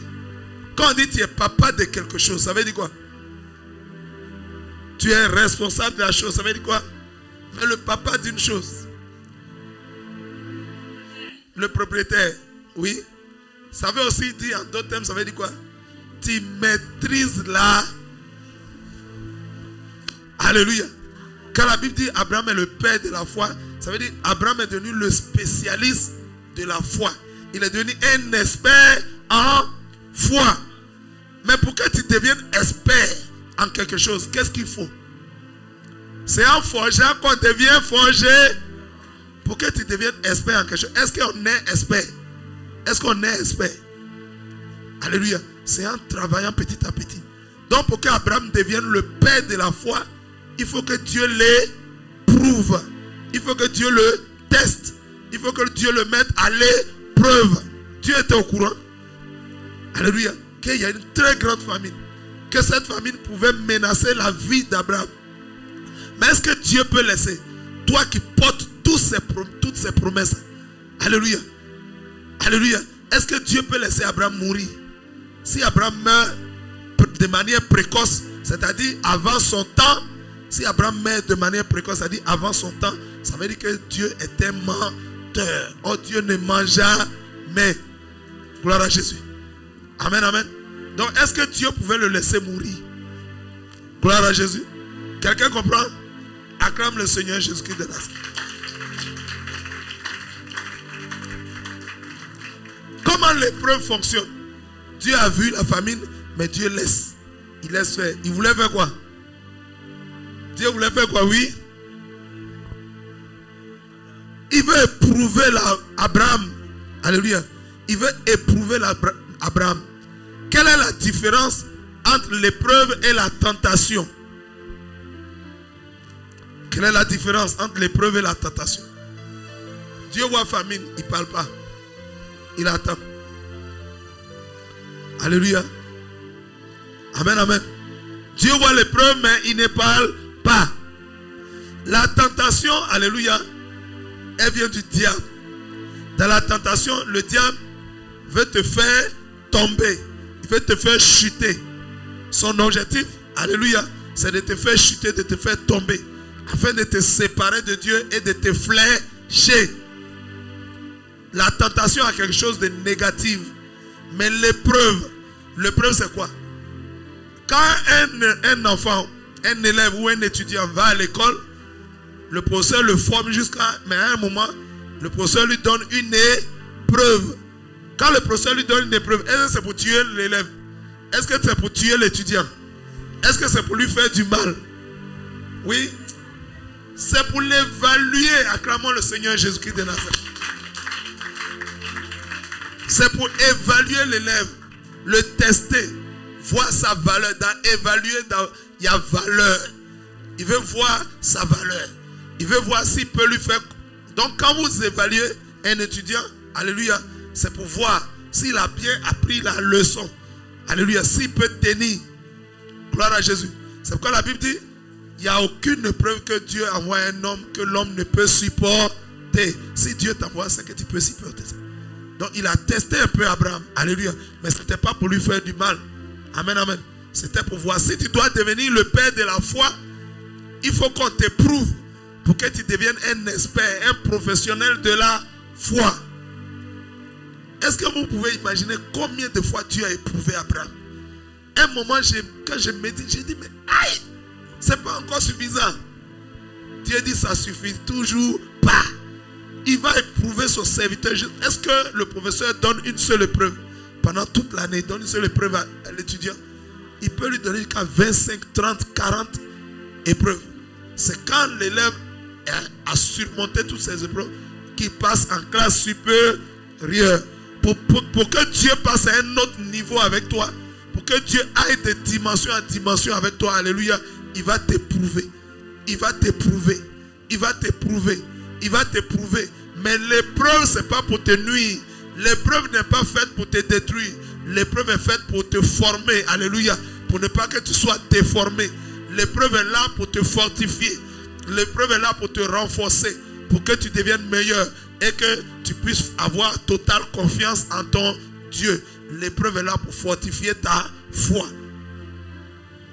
Quand on dit tu es papa de quelque chose, ça veut dire quoi? Tu es responsable de la chose, ça veut dire quoi? Mais le papa d'une chose. Le propriétaire, oui. Ça veut aussi dire, en d'autres termes, ça veut dire quoi? Tu maîtrises la... Alléluia. Quand la Bible dit Abraham est le père de la foi, ça veut dire Abraham est devenu le spécialiste de la foi. Il est devenu un expert en foi. Mais pour que tu deviennes expert en quelque chose, qu'est-ce qu'il faut? C'est en forgeant qu'on devient forger. Pour que tu deviennes expert en quelque chose, est-ce qu'on est expert? Est-ce qu'on est expert? Alléluia. C'est en travaillant petit à petit. Donc pour qu'Abraham devienne le père de la foi, il faut que Dieu l'éprouve. Il faut que Dieu le teste. Il faut que Dieu le mette à l'épreuve. Dieu était au courant. Alléluia. Qu'il y a une très grande famine. Que cette famine pouvait menacer la vie d'Abraham. Mais est-ce que Dieu peut laisser? toi qui portes toutes ces promesses. Alléluia. Alléluia. Est-ce que Dieu peut laisser Abraham mourir? Si Abraham meurt de manière précoce, c'est-à-dire avant son temps, si Abraham meurt de manière précoce, c'est-à-dire avant son temps, ça veut dire que Dieu est un menteur. Oh, Dieu ne ment jamais. Gloire à Jésus. Amen, amen. Donc, est-ce que Dieu pouvait le laisser mourir? Gloire à Jésus. Quelqu'un comprend? Acclame le Seigneur Jésus-Christ de Nazareth. Comment l'épreuve fonctionne? Dieu a vu la famine, mais Dieu laisse. Il laisse faire. Il voulait faire quoi? Dieu voulait faire quoi? Oui. Il veut éprouver Abraham. Alléluia. Il veut éprouver Abraham. Quelle est la différence entre l'épreuve et la tentation? Quelle est la différence entre l'épreuve et la tentation? Dieu voit famine, il ne parle pas. Il attend. Alléluia. Amen, amen. Dieu voit l'épreuve, mais il ne parle pas. La tentation, alléluia, elle vient du diable. Dans la tentation, le diable veut te faire tomber. Il veut te faire chuter. Son objectif, alléluia, c'est de te faire chuter, de te faire tomber, afin de te séparer de Dieu et de te flécher. La tentation a quelque chose de négatif. Mais l'épreuve c'est quoi? Quand un enfant, un élève ou un étudiant va à l'école, le professeur le forme mais à un moment, le professeur lui donne une épreuve. Quand le professeur lui donne une épreuve, est-ce que c'est pour tuer l'élève? Est-ce que c'est pour tuer l'étudiant? Est-ce que c'est pour lui faire du mal? Oui. C'est pour l'évaluer. Acclamons le Seigneur Jésus-Christ de Nazareth. C'est pour évaluer l'élève, le tester, voir sa valeur. Il y a valeur. Il veut voir sa valeur. Il veut voir s'il peut lui faire. Donc quand vous évaluez un étudiant, alléluia, c'est pour voir s'il a bien appris la leçon. Alléluia, s'il peut tenir. Gloire à Jésus. C'est pourquoi la Bible dit, il n'y a aucune épreuve que Dieu envoie à un homme que l'homme ne peut supporter. Si Dieu t'envoie, c'est que tu peux supporter ça. Donc il a testé un peu Abraham. Alléluia. Mais ce n'était pas pour lui faire du mal. Amen, amen. C'était pour voir. Si tu dois devenir le père de la foi, il faut qu'on t'éprouve pour que tu deviennes un expert, un professionnel de la foi. Est-ce que vous pouvez imaginer combien de fois Dieu a éprouvé Abraham? Un moment, quand je médite, j'ai dit, mais aïe, c'est pas encore suffisant. Dieu dit, ça suffit toujours pas. Il va éprouver son serviteur. Est-ce que le professeur donne une seule épreuve pendant toute l'année? Il donne une seule épreuve à l'étudiant. Il peut lui donner jusqu'à 25, 30, 40 épreuves. C'est quand l'élève a surmonté toutes ces épreuves qu'il passe en classe supérieure. Pour que Dieu passe à un autre niveau avec toi, pour que Dieu aille de dimension en dimension avec toi, alléluia, il va t'éprouver. Il va t'éprouver. Il va t'éprouver. Il va t'éprouver. Mais l'épreuve, ce n'est pas pour te nuire. L'épreuve n'est pas faite pour te détruire. L'épreuve est faite pour te former. Alléluia. Pour ne pas que tu sois déformé. L'épreuve est là pour te fortifier. L'épreuve est là pour te renforcer. Pour que tu deviennes meilleur. Et que tu puisses avoir totale confiance en ton Dieu. L'épreuve est là pour fortifier ta foi.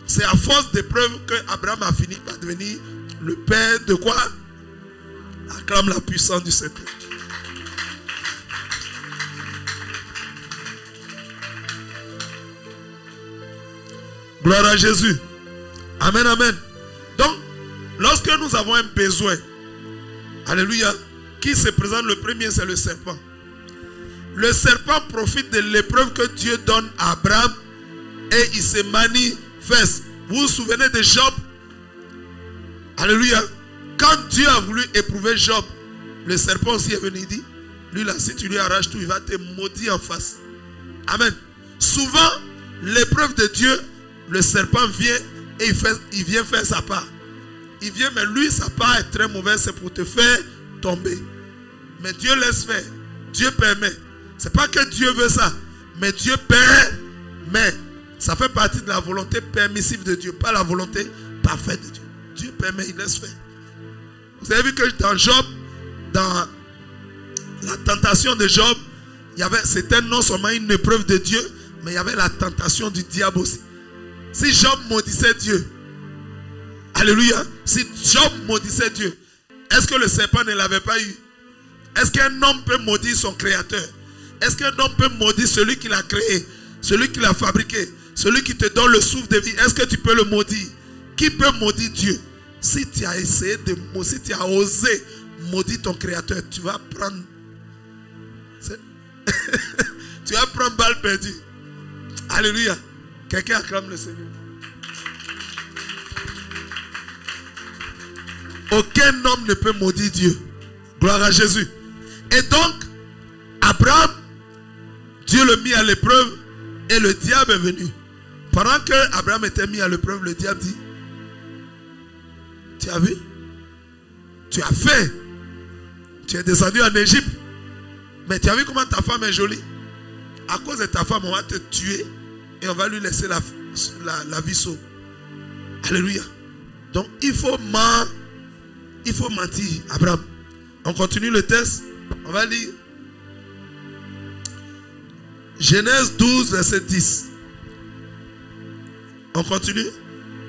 C'est à force d'épreuves que Abraham a fini par devenir le père de quoi? Acclame la puissance du Seigneur. Gloire à Jésus. Amen, amen. Donc, lorsque nous avons un besoin, alléluia, qui se présente le premier, c'est le serpent. Le serpent profite de l'épreuve que Dieu donne à Abraham et il se manifeste. Vous vous souvenez de Job? Alléluia. Quand Dieu a voulu éprouver Job, le serpent aussi est venu, il dit, lui là, si tu lui arraches tout, il va te maudire en face. Amen. Souvent, l'épreuve de Dieu, le serpent vient et il vient faire sa part. Il vient, mais lui, sa part est très mauvaise, c'est pour te faire tomber. Mais Dieu laisse faire. Dieu permet. Ce n'est pas que Dieu veut ça, mais Dieu permet. Ça fait partie de la volonté permissive de Dieu, pas la volonté parfaite de Dieu. Dieu permet, il laisse faire. Vous avez vu que dans Job, dans la tentation de Job, c'était non seulement une épreuve de Dieu, mais il y avait la tentation du diable aussi. Si Job maudissait Dieu, alléluia, si Job maudissait Dieu, est-ce que le serpent ne l'avait pas eu? Est-ce qu'un homme peut maudire son créateur? Est-ce qu'un homme peut maudire celui qui l'a créé, celui qui l'a fabriqué, celui qui te donne le souffle de vie? Est-ce que tu peux le maudire? Qui peut maudire Dieu? Si tu as essayé de maudire, si tu as osé maudire ton créateur, tu vas prendre tu vas prendre balle perdue. Alléluia. Quelqu'un acclame le Seigneur. Aucun homme ne peut maudire Dieu. Gloire à Jésus. Et donc, Abraham, Dieu le mit à l'épreuve et le diable est venu. Pendant que Abraham était mis à l'épreuve, le diable dit: tu as vu? Tu as fait. Tu es descendu en Égypte. Mais tu as vu comment ta femme est jolie? À cause de ta femme, on va te tuer et on va lui laisser la vie sauve. Alléluia. Donc il faut mentir, Abraham. On continue le texte. On va lire Genèse 12, verset 10. On continue.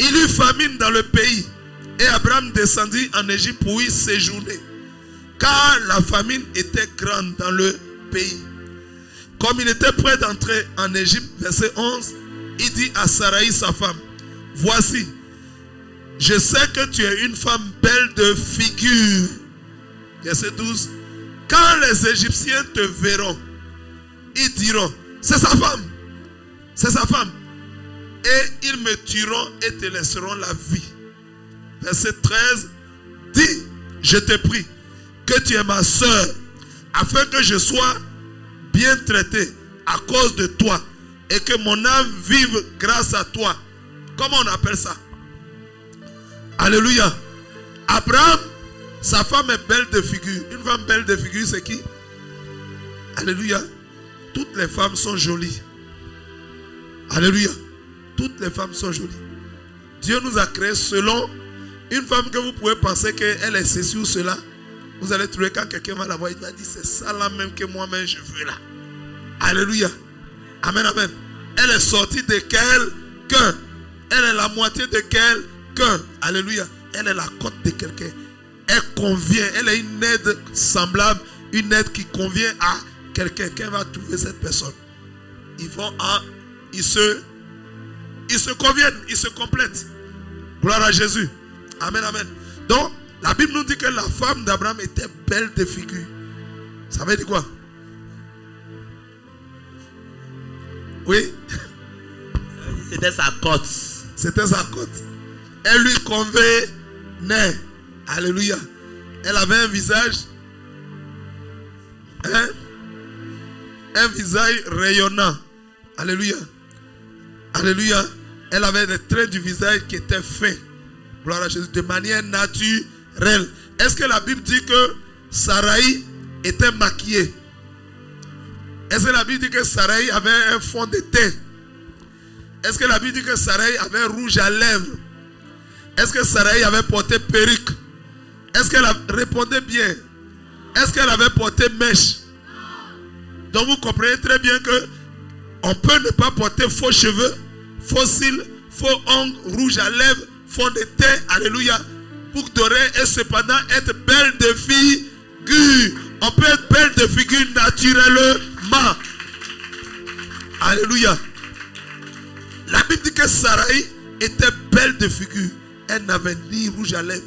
Il eut famine dans le pays et Abraham descendit en Égypte pour y séjourner, car la famine était grande dans le pays. Comme il était prêt d'entrer en Égypte, verset 11, il dit à Sarai sa femme: voici, je sais que tu es une femme belle de figure. Verset 12, quand les Égyptiens te verront, ils diront: c'est sa femme, c'est sa femme. Et ils me tueront et te laisseront la vie. Verset 13, dis, je te prie, que tu es ma soeur, afin que je sois bien traité à cause de toi et que mon âme vive grâce à toi. Comment on appelle ça? Alléluia. Abraham, sa femme est belle de figure. Une femme belle de figure, c'est qui? Alléluia. Toutes les femmes sont jolies. Alléluia. Toutes les femmes sont jolies. Dieu nous a créés selon une femme que vous pouvez penser qu'elle est ceci ou cela. Vous allez trouver quand quelqu'un va la voir, il va dire: c'est ça là même que moi-même je veux là. Alléluia. Amen, amen. Elle est sortie de quelqu'un. Elle est la moitié de quelqu'un. Alléluia. Elle est la côte de quelqu'un. Elle convient. Elle est une aide semblable. Une aide qui convient à quelqu'un. Quelqu'un va trouver cette personne. Ils se conviennent. Ils se complètent. Gloire à Jésus. Amen, amen. Donc, la Bible nous dit que la femme d'Abraham était belle de figure. Ça veut dire quoi? Oui. C'était sa côte. C'était sa côte. Elle lui convenait. Alléluia. Elle avait un visage. Un visage rayonnant. Alléluia. Alléluia. Elle avait des traits du visage qui étaient faits. Gloire à Jésus. De manière naturelle. Est-ce que la Bible dit que Sarai était maquillée? Est-ce que la Bible dit que Sarai avait un fond de teint? Est-ce que la Bible dit que Sarai avait rouge à lèvres? Est-ce que Sarai avait porté perruque? Est-ce qu'elle répondait bien? Est-ce qu'elle avait porté mèche? Donc vous comprenez très bien que on peut ne pas porter faux cheveux, faux cils, faux ongles, rouge à lèvres, fond de teint, alléluia, pour dorer et cependant être belle de figure. On peut être belle de figure naturellement. Alléluia. La Bible dit que Sarai était belle de figure. Elle n'avait ni rouge à lèvres,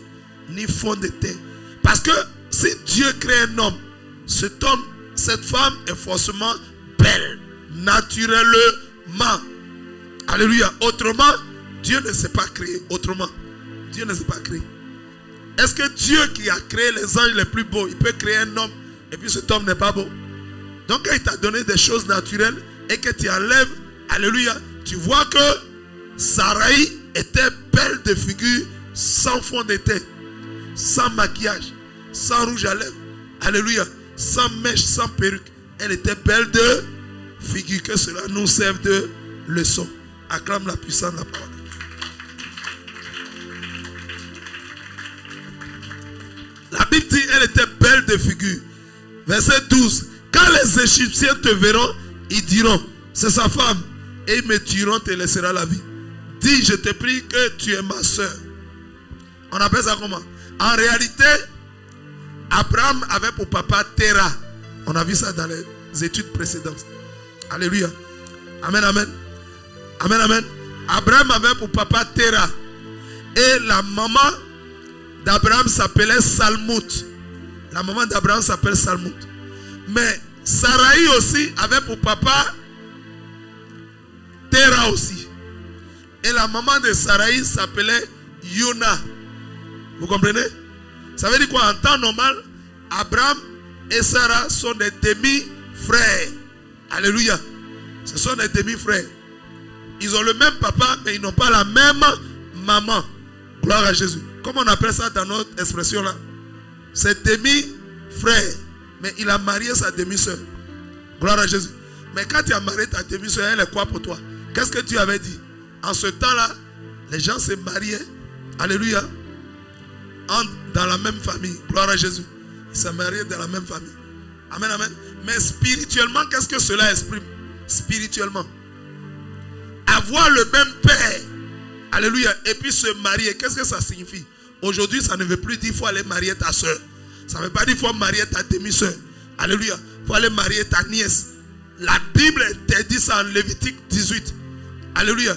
ni fond de teint. Parce que si Dieu crée un homme, cet homme, cette femme est forcément belle, naturellement. Alléluia. Autrement, Dieu ne s'est pas créé. Autrement, Dieu ne s'est pas créé. Est-ce que Dieu qui a créé les anges les plus beaux, il peut créer un homme et puis cet homme n'est pas beau? Donc quand il t'a donné des choses naturelles et que tu enlèves, alléluia, tu vois que Sarai était belle de figure, sans fond de teint, sans maquillage, sans rouge à lèvres, alléluia, sans mèche, sans perruque. Elle était belle de figure. Que cela nous serve de leçon. Acclame la puissance de la parole. de figure. Verset 12. Quand les Égyptiens te verront, ils diront, c'est sa femme. Et ils me tueront, te laissera la vie. Dis, je te prie que tu es ma soeur. On appelle ça comment? En réalité, Abraham avait pour papa Terah. On a vu ça dans les études précédentes. Alléluia. Amen, amen. Amen, amen. Abraham avait pour papa Terah. Et la maman d'Abraham s'appelait Salmout. La maman d'Abraham s'appelle Salmout. Mais Sarai aussi avait pour papa Terah aussi. Et la maman de Sarai s'appelait Yona. Vous comprenez? Ça veut dire quoi? En temps normal, Abraham et Sarah sont des demi-frères. Alléluia. Ce sont des demi-frères. Ils ont le même papa, mais ils n'ont pas la même maman. Gloire à Jésus. Comment on appelle ça dans notre expression là? C'est demi-frère. Mais il a marié sa demi-soeur. Gloire à Jésus. Mais quand tu as marié ta demi-soeur, elle est quoi pour toi? Qu'est-ce que tu avais dit? En ce temps-là, les gens se mariaient. Alléluia. Dans la même famille. Gloire à Jésus. Ils se mariaient dans la même famille. Amen, amen. Mais spirituellement, qu'est-ce que cela exprime? Spirituellement. Avoir le même père. Alléluia. Et puis se marier. Qu'est-ce que ça signifie? Aujourd'hui, ça ne veut plus dire qu'il faut aller marier ta soeur. Ça ne veut pas dire qu'il faut marier ta demi-soeur. Alléluia. Il faut aller marier ta nièce. La Bible interdit ça en Lévitique 18. Alléluia.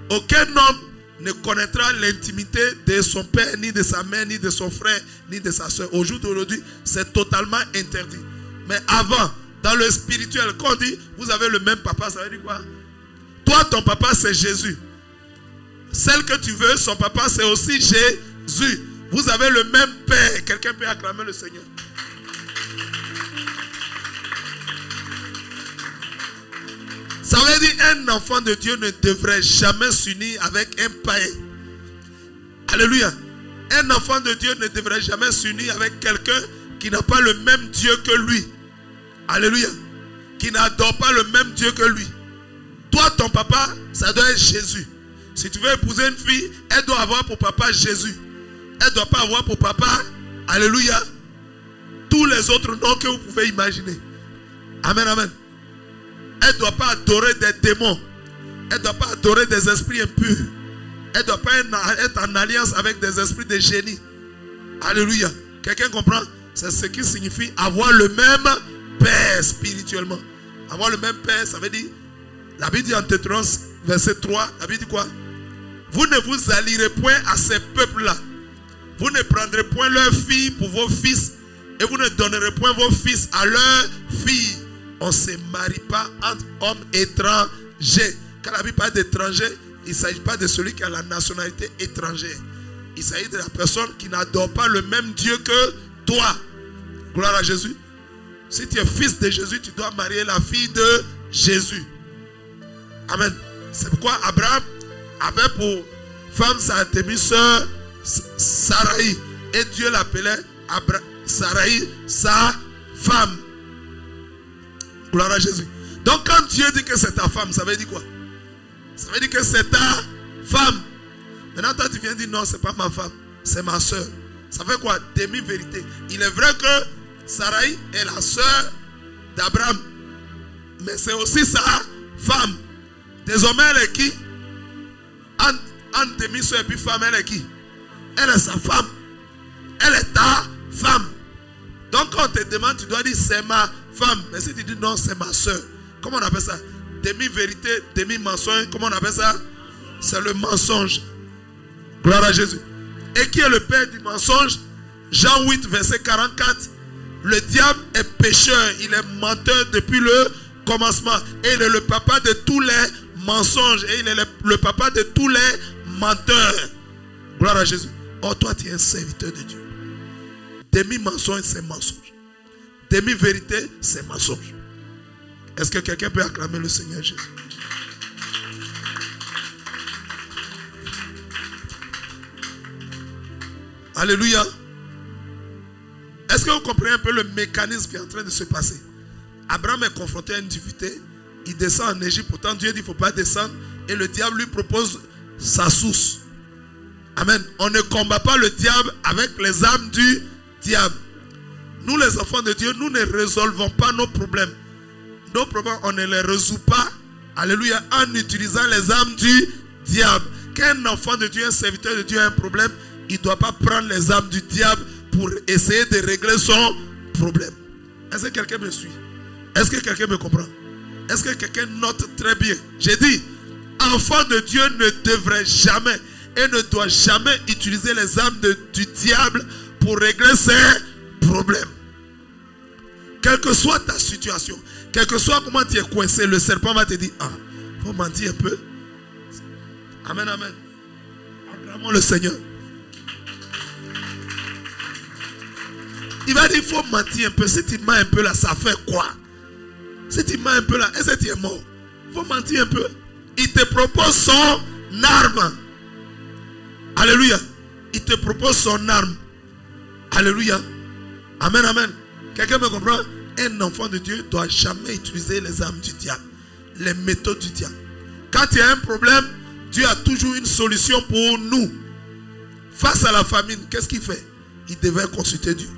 Aucun homme ne connaîtra l'intimité de son père, ni de sa mère, ni de son frère, ni de sa soeur. Au jour d'aujourd'hui, c'est totalement interdit. Mais avant, dans le spirituel, quand on dit, vous avez le même papa, ça veut dire quoi? Toi, ton papa, c'est Jésus. Celle que tu veux, son papa, c'est aussi Jésus. Vous avez le même père. Quelqu'un peut acclamer le Seigneur. Ça veut dire un enfant de Dieu ne devrait jamais s'unir avec un païen. Alléluia. Un enfant de Dieu ne devrait jamais s'unir avec quelqu'un qui n'a pas le même Dieu que lui. Alléluia. Qui n'adore pas le même Dieu que lui. Toi, ton papa, ça doit être Jésus. Si tu veux épouser une fille, elle doit avoir pour papa Jésus. Elle ne doit pas avoir pour papa, alléluia, tous les autres noms que vous pouvez imaginer. Amen, amen. Elle ne doit pas adorer des démons. Elle ne doit pas adorer des esprits impurs. Elle ne doit pas être en alliance avec des esprits de génie. Alléluia. Quelqu'un comprend? C'est ce qui signifie avoir le même père spirituellement. Avoir le même père, ça veut dire, la Bible dit en Deutéronome, verset 3, la Bible dit quoi? Vous ne vous allierez point à ces peuples-là. Vous ne prendrez point leurs filles pour vos fils. Et vous ne donnerez point vos fils à leurs filles. On ne se marie pas entre hommes étrangers. Quand la Bible parle d'étrangers, il ne s'agit pas de celui qui a la nationalité étrangère. Il s'agit de la personne qui n'adore pas le même Dieu que toi. Gloire à Jésus. Si tu es fils de Jésus, tu dois marier la fille de Jésus. Amen. C'est pourquoi Abraham avait pour femme sa demi-sœur Sarai. Et Dieu l'appelait Sarai sa femme. Gloire à Jésus. Donc quand Dieu dit que c'est ta femme, ça veut dire quoi? Ça veut dire que c'est ta femme. Maintenant toi tu viens dire non, c'est pas ma femme, c'est ma soeur. Ça fait quoi? Demi-vérité. Il est vrai que Sarai est la soeur d'Abraham, mais c'est aussi sa femme. Désormais elle est qui? Entre demi-soeur et puis femme, elle est qui? Elle est sa femme. Elle est ta femme. Donc quand on te demande, tu dois dire c'est ma femme. Mais si tu dis non, c'est ma soeur. Comment on appelle ça? Demi-vérité, demi-mensonge. Comment on appelle ça? C'est le mensonge. Gloire à Jésus. Et qui est le père du mensonge? Jean 8, verset 44. Le diable est pécheur. Il est menteur depuis le commencement. Et il est le papa de tous les mensonges. Et il est le papa de tous les menteurs. Gloire à Jésus. Oh, toi, tu es un serviteur de Dieu. Demi-mensonge, c'est mensonge. Demi-vérité, c'est mensonge. Est-ce que quelqu'un peut acclamer le Seigneur Jésus? Alléluia. Est-ce que vous comprenez un peu le mécanisme qui est en train de se passer? Abraham est confronté à une difficulté. Il descend en Égypte. Pourtant Dieu dit qu'il ne faut pas descendre. Et le diable lui propose sa source. Amen. On ne combat pas le diable avec les armes du diable. Nous les enfants de Dieu, nous ne résolvons pas nos problèmes. Nos problèmes, on ne les résout pas, alléluia, en utilisant les armes du diable. Qu'un enfant de Dieu, un serviteur de Dieu a un problème, il ne doit pas prendre les armes du diable pour essayer de régler son problème. Est-ce que quelqu'un me suit? Est-ce que quelqu'un me comprend? Est-ce que quelqu'un note très bien? J'ai dit, enfant de Dieu ne devrait jamais et ne doit jamais utiliser les armes du diable pour régler ses problèmes. Quelle que soit ta situation, quel que soit comment tu es coincé, le serpent va te dire, ah, il faut mentir un peu. Amen, amen. Acclamons le Seigneur. Il va dire, il faut mentir un peu. Si tu mens un peu là, ça fait quoi? Si tu mens un peu là, est-ce que tu es mort? Il faut mentir un peu. Il te propose son arme. Alléluia. Il te propose son arme. Alléluia. Amen, amen. Quelqu'un me comprend? Un enfant de Dieu ne doit jamais utiliser les armes du diable, les méthodes du diable. Quand il y a un problème, Dieu a toujours une solution pour nous. Face à la famine, qu'est-ce qu'il fait? Il devait consulter Dieu.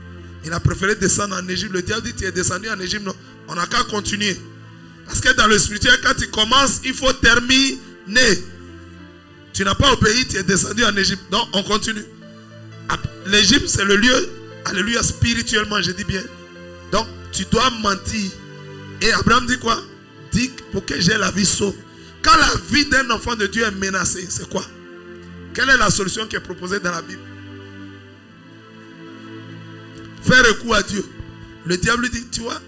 Il a préféré descendre en Égypte. Le diable dit, tu es descendu en Égypte. Non, on n'a qu'à continuer. Parce que dans le spirituel, quand tu commences, il faut terminer. Tu n'as pas obéi, tu es descendu en Égypte. Non, on continue. L'Égypte, c'est le lieu, alléluia, spirituellement, je dis bien. Donc, tu dois mentir. Et Abraham dit quoi? Dit pour que j'ai la vie sauve. Quand la vie d'un enfant de Dieu est menacée, c'est quoi? Quelle est la solution qui est proposée dans la Bible? Faire recours à Dieu. Le diable lui dit, tu vois,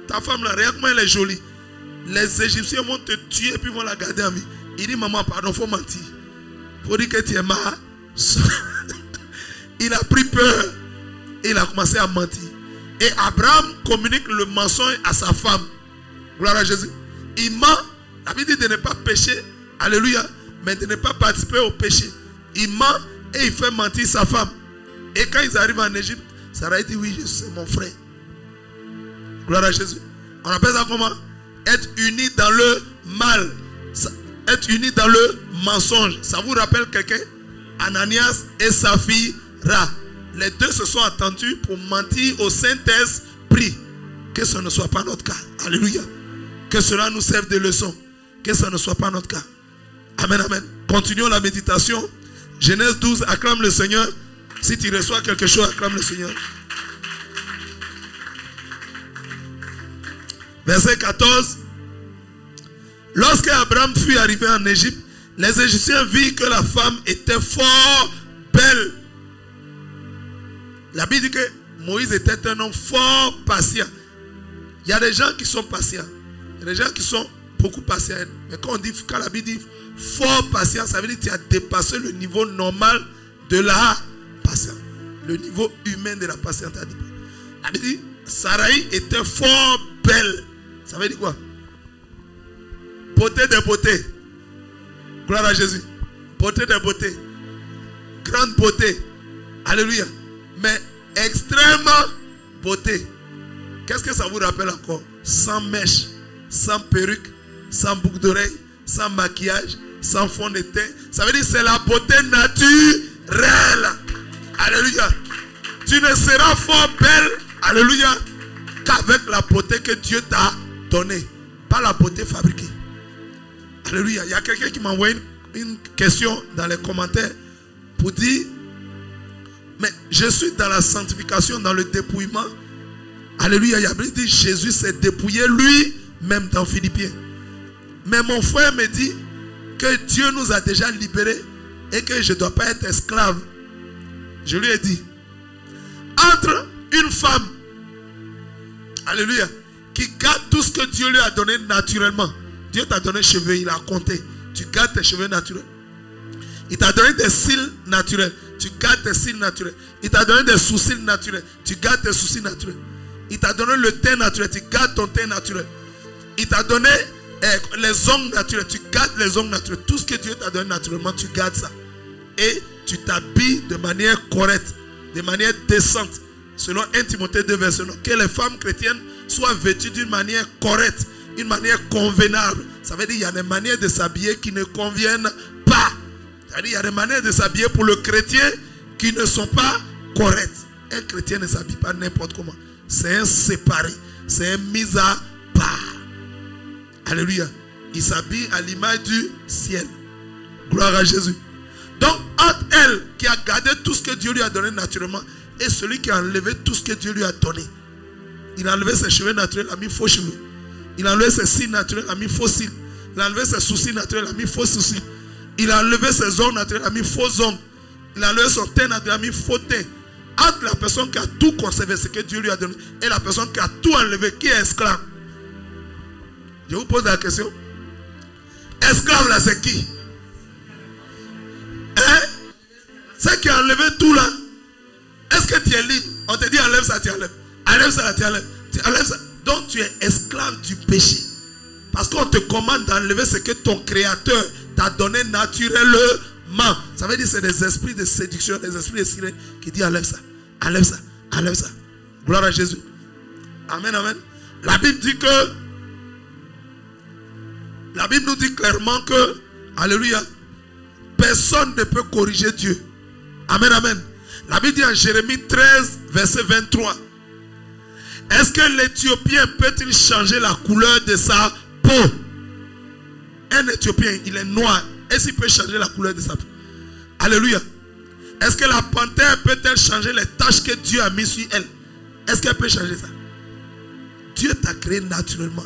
ta femme là, regarde comment elle est jolie. Les Égyptiens vont te tuer et puis vont la garder en vie. Il dit, maman, pardon, il faut mentir. Il faut dire que tu es marre. Il a pris peur. Et il a commencé à mentir. Et Abraham communique le mensonge à sa femme. Gloire à Jésus. Il ment. La Bible dit de ne pas pécher. Alléluia. Mais de ne pas participer au péché. Il ment et il fait mentir sa femme. Et quand ils arrivent en Égypte, Sarah dit, oui, c'est mon frère. Gloire à Jésus. On appelle ça comment? Être unis dans le mal. Être unis dans le mensonge. Ça vous rappelle quelqu'un? Ananias et sa fille Ra. Les deux se sont attendus pour mentir au Saint-Esprit. Que ce ne soit pas notre cas. Alléluia. Que cela nous serve de leçon. Que ce ne soit pas notre cas. Amen, amen. Continuons la méditation. Genèse 12, acclame le Seigneur. Si tu reçois quelque chose, acclame le Seigneur. Verset 14. Lorsque Abraham fut arrivé en Égypte, les Égyptiens virent que la femme était fort belle. La Bible dit que Moïse était un homme fort patient. Il y a des gens qui sont patients. Il y a des gens qui sont beaucoup patients. Mais quand la Bible dit fort patient, ça veut dire que tu as dépassé le niveau normal de la patience. Le niveau humain de la patience. La Bible dit Sarai était fort belle. Ça veut dire quoi? Beauté de beauté. Gloire à Jésus. Beauté de beauté. Grande beauté. Alléluia. Mais extrême beauté. Qu'est-ce que ça vous rappelle encore? Sans mèche, sans perruque, sans boucle d'oreille, sans maquillage, sans fond de teint. Ça veut dire que c'est la beauté naturelle. Alléluia. Tu ne seras fort belle, alléluia, qu'avec la beauté que Dieu t'a donnée. Pas la beauté fabriquée. Alléluia. Il y a quelqu'un qui m'a envoyé une question dans les commentaires pour dire, mais je suis dans la sanctification, dans le dépouillement. Alléluia. Il y a dit Jésus s'est dépouillé lui-même dans Philippiens. Mais mon frère me dit que Dieu nous a déjà libérés et que je ne dois pas être esclave. Je lui ai dit, entre une femme, alléluia, qui garde tout ce que Dieu lui a donné naturellement. Dieu t'a donné cheveux, il a compté. Tu gardes tes cheveux naturels. Il t'a donné des cils naturels. Tu gardes tes cils naturels. Il t'a donné des sourcils naturels. Tu gardes tes sourcils naturels. Il t'a donné le teint naturel. Tu gardes ton teint naturel. Il t'a donné les ongles naturels. Tu gardes les ongles naturels. Tout ce que Dieu t'a donné naturellement, tu gardes ça. Et tu t'habilles de manière correcte, de manière décente. Selon 1 Timothée 2, verset 9. Que les femmes chrétiennes soient vêtues d'une manière correcte, une manière convenable. Ça veut dire qu'il y a des manières de s'habiller qui ne conviennent pas. Ça veut dire qu'il y a des manières de s'habiller pour le chrétien qui ne sont pas correctes. Un chrétien ne s'habille pas n'importe comment. C'est un séparé. C'est un mis à part. Alléluia. Il s'habille à l'image du ciel. Gloire à Jésus. Donc, entre elle qui a gardé tout ce que Dieu lui a donné naturellement et celui qui a enlevé tout ce que Dieu lui a donné. Il a enlevé ses cheveux naturels, il a mis faux cheveux. Il a enlevé ses cils naturels, il a mis faux cils. Il a enlevé ses sourcils naturels, il a mis faux sourcils. Il a enlevé ses ongles naturels, il a mis faux ongles. Il a enlevé son teint naturel, il a mis faux teint. Entre la personne qui a tout conservé, ce que Dieu lui a donné, et la personne qui a tout enlevé, qui est esclave. Je vous pose la question. Esclave là, c'est qui? Hein? C'est qui a enlevé tout là. Est-ce que tu es libre? On te dit enlève ça, tu enlèves. Enlève ça, tu enlèves. Tu enlèves ça. Donc tu es esclave du péché. Parce qu'on te commande d'enlever ce que ton créateur t'a donné naturellement. Ça veut dire que c'est des esprits de séduction, des esprits de sirène qui disent enlève ça, enlève ça, enlève ça. Gloire à Jésus. Amen, amen. La Bible dit que, la Bible nous dit clairement que, alléluia, personne ne peut corriger Dieu. Amen, amen. La Bible dit en Jérémie 13, verset 23. Est-ce que l'Éthiopien peut-il changer la couleur de sa peau? Un Éthiopien, il est noir. Est-ce qu'il peut changer la couleur de sa peau? Alléluia. Est-ce que la panthère peut-elle changer les taches que Dieu a mises sur elle? Est-ce qu'elle peut changer ça? Dieu t'a créé naturellement.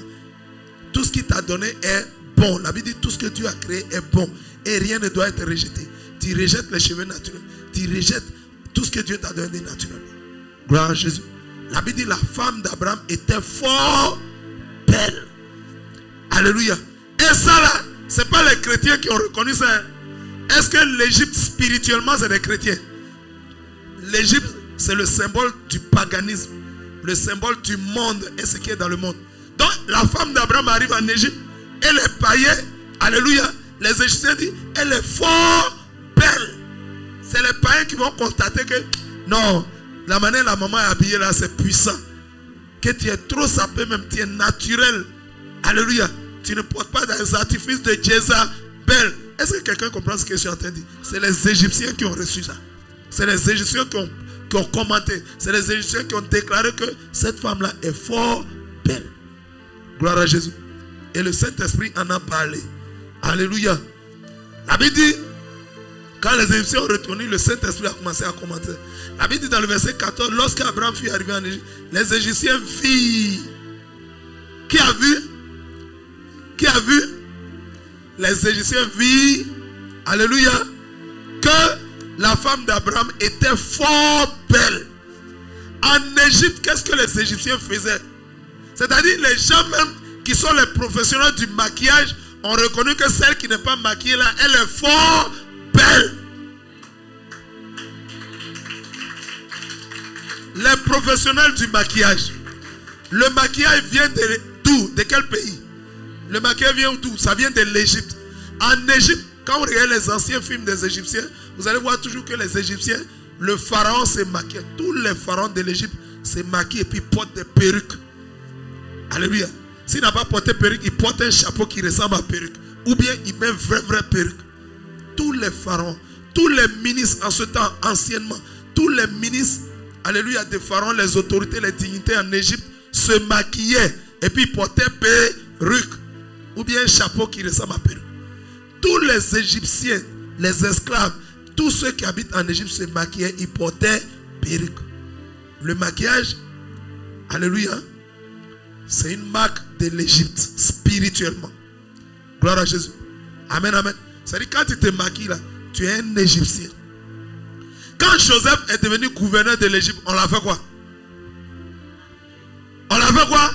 Tout ce qu'il t'a donné est bon. La Bible dit tout ce que Dieu a créé est bon. Et rien ne doit être rejeté. Tu rejettes les cheveux naturels. Tu rejettes tout ce que Dieu t'a donné naturellement. Gloire à Jésus. La Bible dit la femme d'Abraham était fort belle. Alléluia. Et ça là, ce n'est pas les chrétiens qui ont reconnu ça. Est-ce que l'Égypte spirituellement c'est des chrétiens? L'Égypte c'est le symbole du paganisme. Le symbole du monde et ce qui est dans le monde. Donc la femme d'Abraham arrive en Égypte. Et les païens, alléluia, les Égyptiens disent elle est fort belle. C'est les païens qui vont constater que non, la manière dont la maman est habillée là, c'est puissant. Que tu es trop sapé, même tu es naturel. Alléluia. Tu ne portes pas des artifices de Jézabel. Est-ce que quelqu'un comprend ce que je suis en train de dire? C'est les Égyptiens qui ont reçu ça. C'est les Égyptiens qui ont commenté. C'est les Égyptiens qui ont déclaré que cette femme-là est fort belle. Gloire à Jésus. Et le Saint-Esprit en a parlé. Alléluia. La Bible dit, quand les Égyptiens ont retourné, le Saint-Esprit a commencé à commenter. La Bible dit dans le verset 14, lorsqu'Abraham fut arrivé en Égypte, les Égyptiens virent. Qui a vu? Qui a vu? Les Égyptiens virent, alléluia, que la femme d'Abraham était fort belle. En Égypte, qu'est-ce que les Égyptiens faisaient? C'est-à-dire les gens même qui sont les professionnels du maquillage ont reconnu que celle qui n'est pas maquillée là, elle est fort belle. Les professionnels du maquillage. Le maquillage vient d'où? De quel pays? Le maquillage vient d'où? Ça vient de l'Égypte. En Égypte, quand vous regardez les anciens films des Égyptiens, vous allez voir toujours que les Égyptiens, le pharaon se maquille. Tous les pharaons de l'Égypte se maquillent et puis portent des perruques. Alléluia. S'il n'a pas porté perruque, il porte un chapeau qui ressemble à perruque. Ou bien il met vraie perruque. Tous les pharaons, tous les ministres en ce temps, anciennement, tous les ministres, alléluia, des pharaons, les autorités, les dignités en Égypte se maquillaient et puis portaient perruque. Ou bien un chapeau qui ressemble à perruque. Tous les Égyptiens, les esclaves, tous ceux qui habitent en Égypte se maquillaient, ils portaient perruque. Le maquillage, alléluia, c'est une marque de l'Égypte, spirituellement. Gloire à Jésus. Amen, amen. C'est-à-dire quand tu te maquilles là, tu es un Égyptien. Quand Joseph est devenu gouverneur de l'Égypte, on l'a fait quoi? On l'a fait quoi?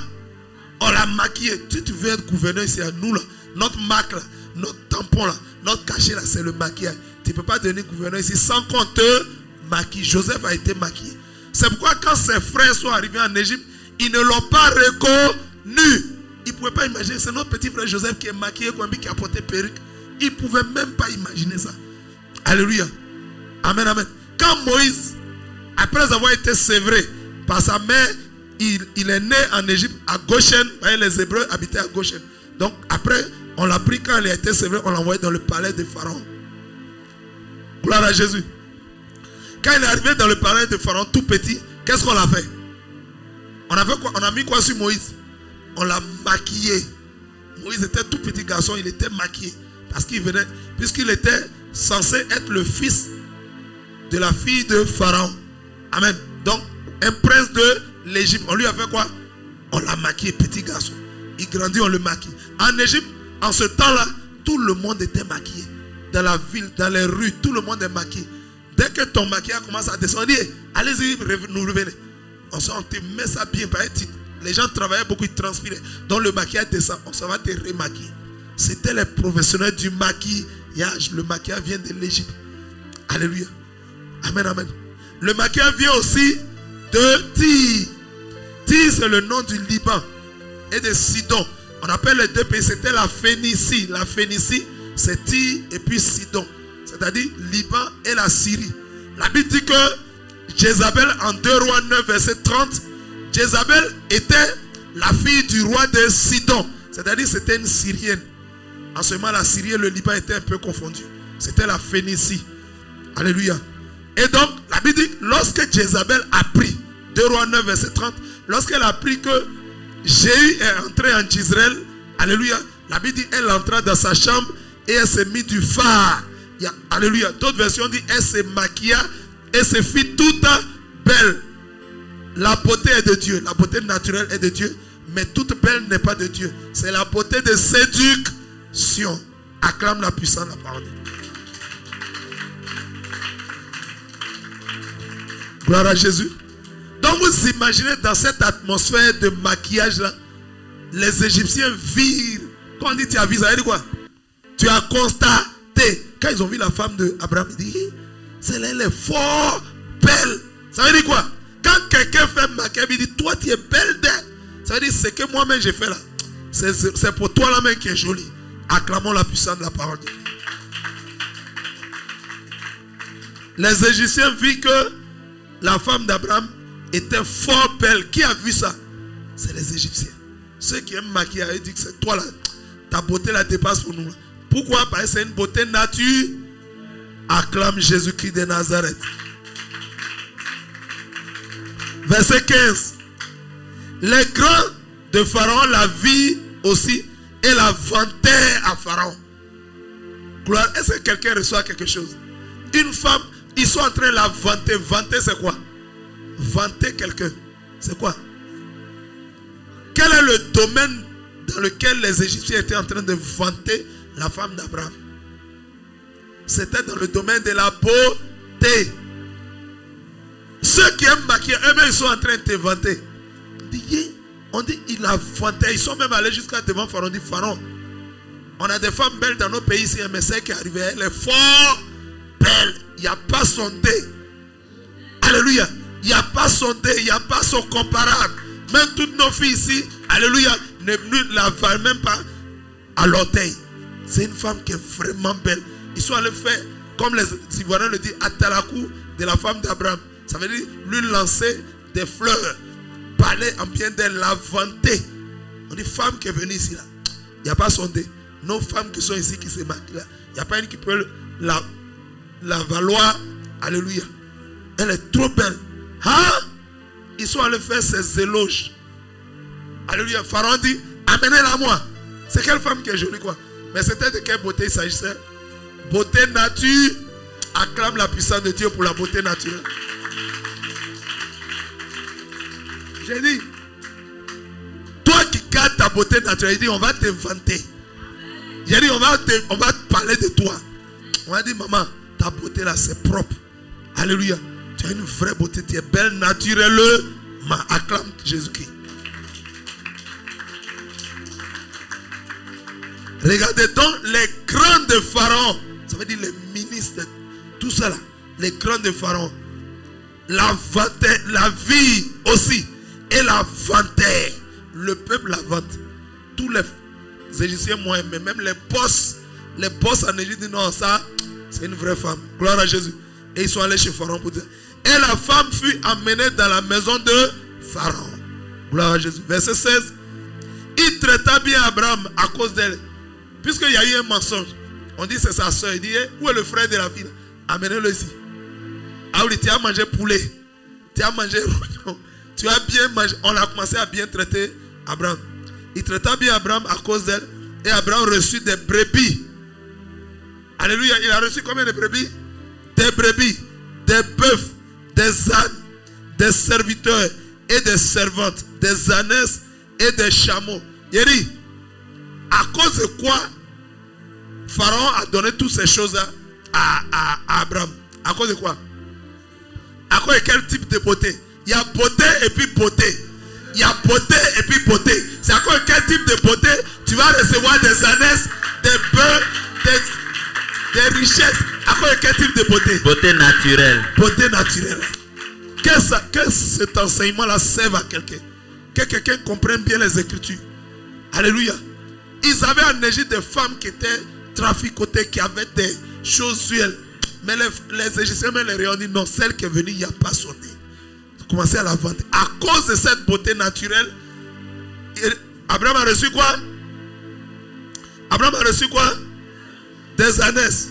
On l'a maquillé. Si tu veux être gouverneur ici à nous là, notre marque là, notre tampon là, notre cachet là, c'est le maquillage. Tu ne peux pas devenir gouverneur ici sans qu'on te maquille. Joseph a été maquillé. C'est pourquoi quand ses frères sont arrivés en Égypte, ils ne l'ont pas reconnu. Ils ne pouvaient pas imaginer. C'est notre petit frère Joseph qui est maquillé, qui a porté perruque. Ils ne pouvaient même pas imaginer ça. Alléluia. Amen, amen. Quand Moïse, après avoir été sévré par sa mère, il est né en Égypte à Goshen. Les Hébreux habitaient à Goshen. Donc après, on l'a pris quand il a été sévré, on l'a envoyé dans le palais de Pharaon. Gloire à Jésus. Quand il est arrivé dans le palais de Pharaon tout petit, qu'est-ce qu'on l'a fait? On a fait quoi? On a mis quoi sur Moïse? On l'a maquillé. Moïse était tout petit garçon, il était maquillé. Parce qu'il venait, puisqu'il était censé être le fils de la fille de Pharaon. Amen. Donc, un prince de l'Égypte. On lui a fait quoi? On l'a maquillé, petit garçon. Il grandit, on le maquille. En Égypte, en ce temps-là, tout le monde était maquillé. Dans la ville, dans les rues, tout le monde est maquillé. Dès que ton maquillage commence à descendre, on dit, allez-y, nous revenez. On te met ça bien. Les gens travaillaient beaucoup, ils transpiraient. Donc le maquillage descend, on s'en va te remaquiller. C'était les professionnels du maquillage. Le maquillage vient de l'Égypte. Alléluia. Amen, amen. Le maquillage vient aussi de Tyr. Tyr, c'est le nom du Liban et de Sidon. On appelle les deux pays, c'était la Phénicie. La Phénicie, c'est Tyr et puis Sidon. C'est-à-dire Liban et la Syrie. La Bible dit que Jézabel, en 2 Rois 9, verset 30, Jézabel était la fille du roi de Sidon. C'est-à-dire c'était une Syrienne. En ce moment, la Syrie et le Liban étaient un peu confondus. C'était la Phénicie. Alléluia. Et donc, la Bible dit, lorsque Jézabel a pris, 2 Rois 9, verset 30, lorsqu'elle a appris que Jéhu est entré en Israël, alléluia, la Bible dit, elle entra dans sa chambre et elle s'est mis du phare. Alléluia. D'autres versions disent, elle se maquilla et se fit toute belle. La beauté est de Dieu. La beauté naturelle est de Dieu. Mais toute belle n'est pas de Dieu. C'est la beauté de séduction. Acclame la puissance de la parole. Gloire à Jésus. Donc vous imaginez dans cette atmosphère de maquillage là, les Égyptiens virent. Quand on dit tu as vu, ça veut dire quoi? Tu as constaté. Quand ils ont vu la femme d'Abraham, ils disent, elle est fort belle. Ça veut dire quoi? Quand quelqu'un fait maquillage, il dit, toi tu es belle d'elle. Ça veut dire, c'est que moi-même j'ai fait là. C'est pour toi la main qui est jolie. Acclamons la puissance de la parole. Les Égyptiens virent que la femme d'Abraham était fort belle. Qui a vu ça? C'est les Égyptiens. Ceux qui aiment maquiller, ils disent que c'est toi là. Ta beauté la dépasse pour nous. Pourquoi? Parce que c'est une beauté naturelle. Acclame Jésus-Christ de Nazareth. Verset 15. Les grands de Pharaon la virent aussi et la vantèrent à Pharaon. Gloire. Est-ce que quelqu'un reçoit quelque chose? Une femme, ils sont en train de la vanter. Vanter, c'est quoi? Vanter quelqu'un. C'est quoi? Quel est le domaine dans lequel les Égyptiens étaient en train de vanter la femme d'Abraham? C'était dans le domaine de la beauté. Ceux qui aiment maquiller, eux-mêmes, ils sont en train de te vanter. On dit, il a vanté. Ils sont même allés jusqu'à devant Pharaon. On dit, Pharaon, on a des femmes belles dans nos pays ici, mais celle qui est arrivée, elle est fort belle. Il n'y a pas son dé. Alléluia. Il n'y a pas son dé, il n'y a pas son comparable. Même toutes nos filles ici, alléluia, ne la valent même pas à l'orteil. C'est une femme qui est vraiment belle. Ils sont allés faire, comme les Ivoiriens le disent, Atalakou de la femme d'Abraham. Ça veut dire lui lancer des fleurs, parler en bien d'elle, la vanter. On dit femme qui est venue ici là. Il n'y a pas son dé. Nos femmes qui sont ici qui se maquillent là. Il n'y a pas une qui peut la valoir. Alléluia. Elle est trop belle. Hein? Ils sont allés faire ces éloges. Alléluia. Pharaon dit, amenez-la moi. C'est quelle femme qui est jolie quoi? Mais c'était de quelle beauté il s'agissait? Beauté nature. Acclame la puissance de Dieu pour la beauté naturelle. J'ai dit, toi qui gardes ta beauté naturelle, il dit, on va te vanter. J'ai dit, on va te parler de toi. On va dire, maman, ta beauté là, c'est propre. Alléluia. Tu as une vraie beauté, tu es belle naturellement. Acclame Jésus-Christ. Regardez donc les grands de Pharaon. Ça veut dire les ministres, tout ça là. Les grands de Pharaon. La vantaient, la vie aussi. Et la vantaient. Le peuple la vante. Tous les Égyptiens, moi, mais même les boss en Égypte disent non, ça, c'est une vraie femme. Gloire à Jésus. Et ils sont allés chez Pharaon pour dire. Et la femme fut amenée dans la maison de Pharaon. Gloire à Jésus. Verset 16. Il traita bien Abraham à cause d'elle. Puisqu'il y a eu un mensonge. On dit c'est sa soeur. Il dit, où est le frère de la fille? Amenez-le ici. Ah oui, tu as mangé poulet. Tu as mangé rognon. Tu as bien mangé. On a commencé à bien traiter Abraham. Il traita bien Abraham à cause d'elle. Et Abraham reçut des brebis. Alléluia. Il a reçu combien de brebis? Des brebis, des bœufs, des ânes, des serviteurs et des servantes, des ânesses et des chameaux. Il dit, à cause de quoi Pharaon a donné toutes ces choses à Abraham? À cause de quoi? À cause de quel type de beauté? Il y a beauté et puis beauté. Il y a beauté et puis beauté. C'est à cause de quel type de beauté tu vas recevoir des ânesses, des bœufs, des richesses. À cause de quel type de beauté? Beauté naturelle. Beauté naturelle. Que cet enseignement-là serve à quelqu'un. Que quelqu'un comprenne bien les Écritures. Alléluia. Ils avaient en Égypte des femmes qui étaient traficotées, qui avaient des choses sur elles. Mais les Égyptiens me les ont dit non, celle qui est venue, il n'y a pas son nez. Ils ont commencé à la vendre. À cause de cette beauté naturelle, Abraham a reçu quoi? Abraham a reçu quoi? Des ânesses,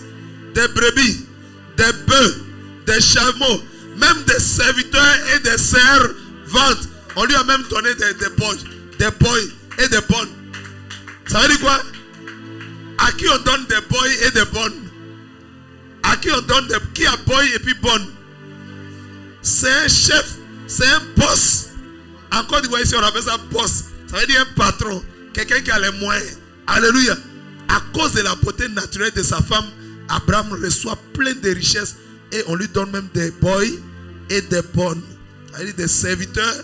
des brebis, des bœufs, des chameaux, même des serviteurs et des servantes. On lui a même donné des boys et des bonnes. Ça veut dire quoi? À qui on donne des boys et des bonnes? À qui on donne des... Qui a boy et puis bonne? C'est un chef, c'est un boss. En Côte d'Ivoire ici on appelle ça boss. Ça veut dire un patron, quelqu'un qui a les moyens. Alléluia. À cause de la beauté naturelle de sa femme, Abraham reçoit plein de richesses et on lui donne même des boys et des bonnes. Ça veut dire des serviteurs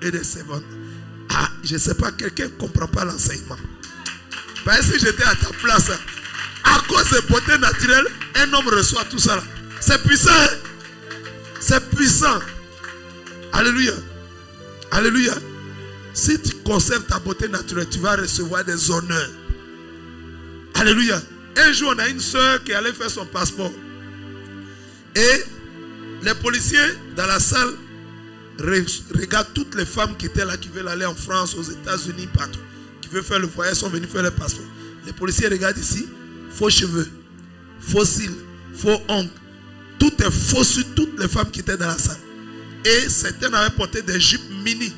et des servantes. Ah, je ne sais pas, quelqu'un ne comprend pas l'enseignement. Parce que si j'étais à ta place, à cause de beauté naturelle, un homme reçoit tout ça. C'est puissant. Hein? C'est puissant. Alléluia. Alléluia. Si tu conserves ta beauté naturelle, tu vas recevoir des honneurs. Alléluia. Un jour, on a une soeur qui allait faire son passeport. Et les policiers dans la salle regardent toutes les femmes qui étaient là, qui veulent aller en France, aux États-Unis, partout. Qui veulent faire le voyage, sont venus faire le passeport. Les policiers regardent ici, faux cheveux, faux cils, faux ongles. Tout est faux sur toutes les femmes qui étaient dans la salle. Et certains avaient porté des jupes mini,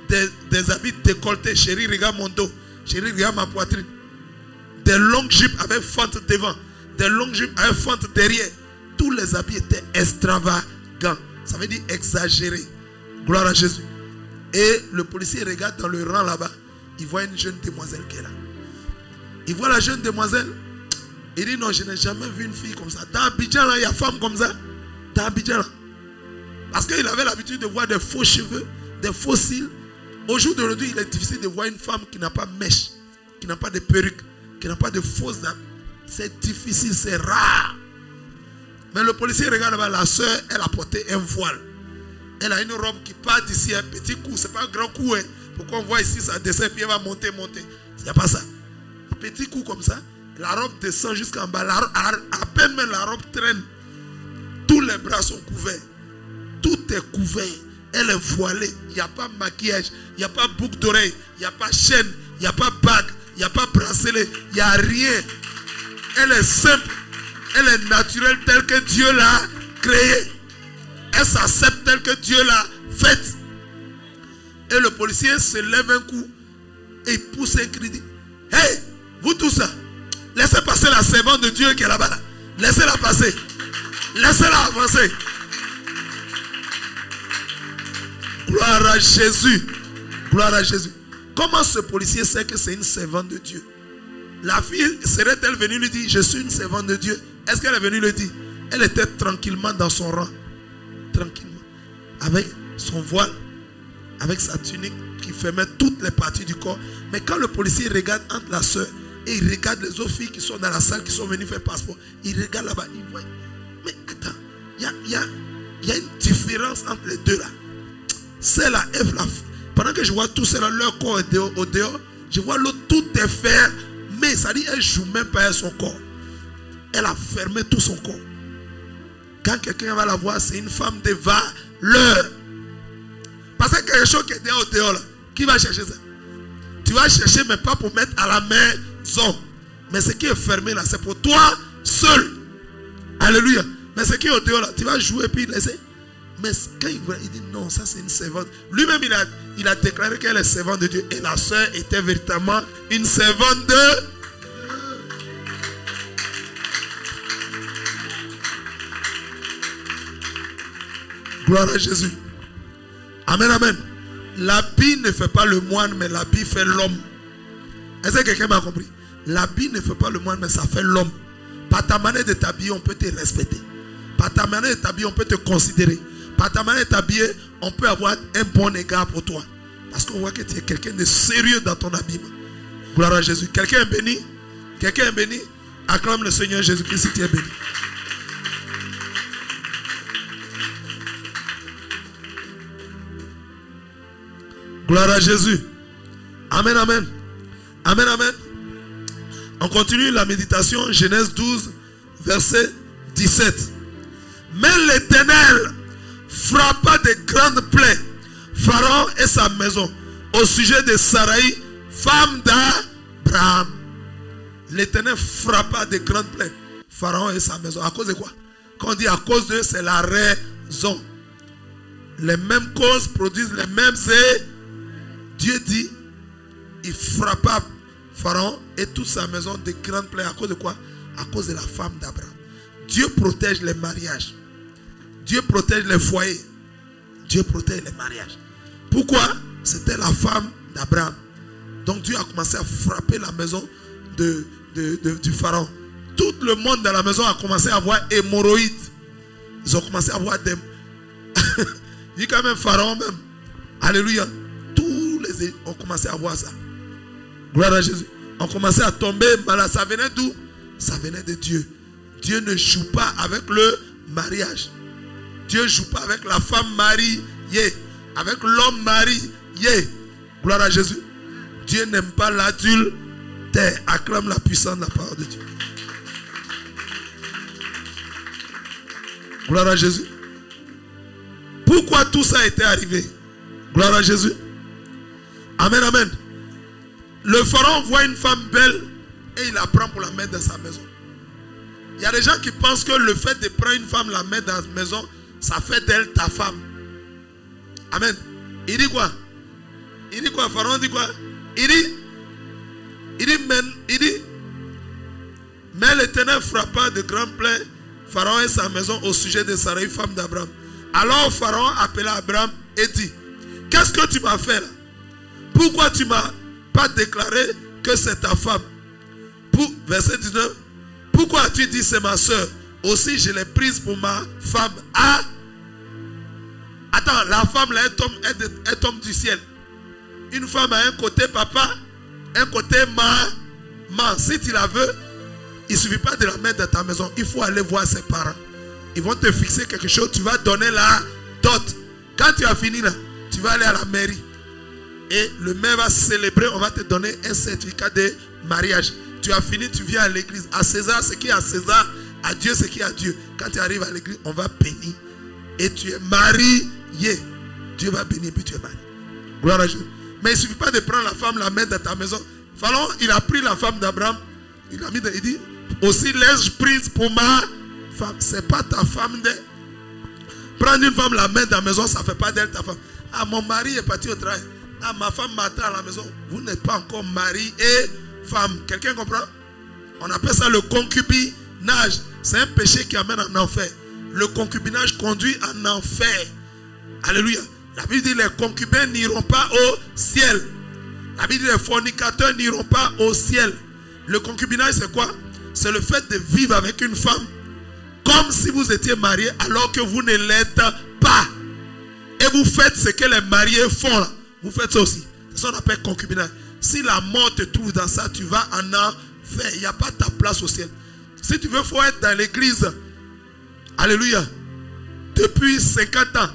des habits décolletés. Chérie, regarde mon dos. Chérie, regarde ma poitrine. Des longues jupes avec fente devant. Des longues jupes avec fente derrière. Tous les habits étaient extravagants. Ça veut dire exagérés. Gloire à Jésus. Et le policier regarde dans le rang là-bas. Il voit une jeune demoiselle qui est là. Il voit la jeune demoiselle. Il dit non, je n'ai jamais vu une fille comme ça. Dans Abidjan là, il y a une femme comme ça. Dans Abidjan là. Parce qu'il avait l'habitude de voir des faux cheveux, des faux cils. Au jour d'aujourd'hui, il est difficile de voir une femme qui n'a pas mèche, qui n'a pas de perruque, qui n'a pas de fausses dents. C'est difficile, c'est rare. Mais le policier regarde là-bas, la soeur, elle a porté un voile. Elle a une robe qui part d'ici, un petit coup, c'est pas un grand coup. Hein. Pourquoi on voit ici, ça descend, puis elle va monter. Il n'y a pas ça. Un petit coup comme ça, la robe descend jusqu'en bas. À peine même la robe traîne. Tous les bras sont couverts. Tout est couvert. Elle est voilée. Il n'y a pas maquillage. Il n'y a pas boucle d'oreille. Il n'y a pas chaîne. Il n'y a pas bague. Il n'y a pas bracelet. Il n'y a rien. Elle est simple. Elle est naturelle telle que Dieu l'a créée. Elle s'accepte telle que Dieu l'a faite. Et le policier se lève un coup et pousse un cri. Hey, vous tous ça, laissez passer la servante de Dieu qui est là-bas. Là. Laissez-la passer. Laissez-la avancer. Gloire à Jésus. Gloire à Jésus. Comment ce policier sait que c'est une servante de Dieu? La fille serait-elle venue lui dire, je suis une servante de Dieu? Est-ce qu'elle est venue lui dire? Elle était tranquillement dans son rang. Tranquillement. Avec son voile. Avec sa tunique qui fermait toutes les parties du corps. Mais quand le policier regarde entre la soeur et il regarde les autres filles qui sont dans la salle, qui sont venues faire passeport, il regarde là-bas, il voit. Mais attends, il y a une différence entre les deux là. Celle-là, Ève, pendant que je vois tout cela, leur corps est au dehors, je vois l'autre, tout est fermé. Ça dit, elle ne joue même pas à son corps. Elle a fermé tout son corps. Quand quelqu'un va la voir, c'est une femme de valeur. Parce que quelque chose qui est dehors là, qui va chercher ça? Tu vas chercher, mais pas pour mettre à la maison. Mais ce qui est fermé là, c'est pour toi seul. Alléluia. Mais ce qui est au dehors là, tu vas jouer et puis laisser. Mais quand il dit non, ça c'est une servante. Lui-même, il a déclaré qu'elle est servante de Dieu. Et la sœur était véritablement une servante de... Gloire à Jésus. Amen, amen. L'habit ne fait pas le moine, mais l'habit fait l'homme. Est-ce que quelqu'un m'a compris? L'habit ne fait pas le moine, mais ça fait l'homme. Par ta manière de t'habiller, on peut te respecter. Par ta manière de t'habiller, on peut te considérer. Par ta manière de t'habiller, on peut avoir un bon égard pour toi. Parce qu'on voit que tu es quelqu'un de sérieux dans ton habillement. Gloire à Jésus. Quelqu'un est béni? Quelqu'un est béni? Acclame le Seigneur Jésus-Christ si tu es béni. Gloire à Jésus. Amen, amen. Amen, amen. On continue la méditation. Genèse 12, verset 17. Mais l'Éternel frappa de grandes plaies Pharaon et sa maison au sujet de Sarai, femme d'Abraham. L'Éternel frappa de grandes plaies Pharaon et sa maison. À cause de quoi? Quand on dit à cause de, c'est la raison. Les mêmes causes produisent les mêmes effets. Dieu dit, il frappa Pharaon et toute sa maison de grandes plaies. À cause de quoi? À cause de la femme d'Abraham. Dieu protège les mariages. Dieu protège les foyers. Dieu protège les mariages. Pourquoi? C'était la femme d'Abraham. Donc Dieu a commencé à frapper la maison du pharaon. Tout le monde dans la maison a commencé à avoir hémorroïdes. Ils ont commencé à avoir des... Il dit quand même pharaon même. Alléluia. Tous les ont commencé à voir ça. Gloire à Jésus. On commençait à tomber malade. Ça venait d'où? Ça venait de Dieu. Dieu ne joue pas avec le mariage. Dieu ne joue pas avec la femme mariée. Avec l'homme marié. Gloire à Jésus. Dieu n'aime pas l'adultère. Acclame la puissance de la parole de Dieu. Gloire à Jésus. Pourquoi tout ça était arrivé? Gloire à Jésus. Amen, amen. Le pharaon voit une femme belle et il la prend pour la mettre dans sa maison. Il y a des gens qui pensent que le fait de prendre une femme, la mettre dans sa maison, ça fait d'elle ta femme. Amen. Il dit quoi? Il dit quoi? Pharaon dit quoi? Il dit, mais l'Éternel frappa de grands plaies Pharaon et sa maison au sujet de Sarai, femme d'Abraham. Alors Pharaon appela Abraham et dit, qu'est-ce que tu m'as fait là? Pourquoi tu ne m'as pas déclaré que c'est ta femme? Verset 19. Pourquoi as-tu dit c'est ma soeur? Aussi je l'ai prise pour ma femme. Ah! Attends, la femme là, elle tombe du ciel. Une femme a un côté papa, un côté maman. Si tu la veux, il ne suffit pas de la mettre dans ta maison. Il faut aller voir ses parents. Ils vont te fixer quelque chose. Tu vas donner la dot. Quand tu as fini là, tu vas aller à la mairie. Et le maire va célébrer. On va te donner un certificat de mariage. Tu as fini, tu viens à l'église. À César, ce qui est à César. À Dieu, ce qui est à Dieu. Quand tu arrives à l'église, on va bénir. Et tu es marié. Dieu va bénir et puis tu es marié. Gloire à Dieu. Mais il ne suffit pas de prendre la femme, la mettre dans ta maison. Pharaon, il a pris la femme d'Abraham. Il dit, aussi laisse prise pour ma femme. Ce n'est pas ta femme. Prendre une femme, la mettre dans la maison, ça ne fait pas d'elle ta femme. Ah, mon mari est parti au travail. Ah, ma femme m'attend à la maison. Vous n'êtes pas encore mari et femme. Quelqu'un comprend? On appelle ça le concubinage. C'est un péché qui amène en enfer. Le concubinage conduit en enfer. Alléluia. La Bible dit les concubins n'iront pas au ciel. La Bible dit les fornicateurs n'iront pas au ciel. Le concubinage c'est quoi? C'est le fait de vivre avec une femme comme si vous étiez marié alors que vous ne l'êtes pas. Et vous faites ce que les mariés font là. Vous faites ça aussi. C'est ça qu'on appelle concubinage. Si la mort te trouve dans ça, tu vas en enfer. Il n'y a pas ta place au ciel. Si tu veux, il faut être dans l'église. Alléluia. Depuis 50 ans.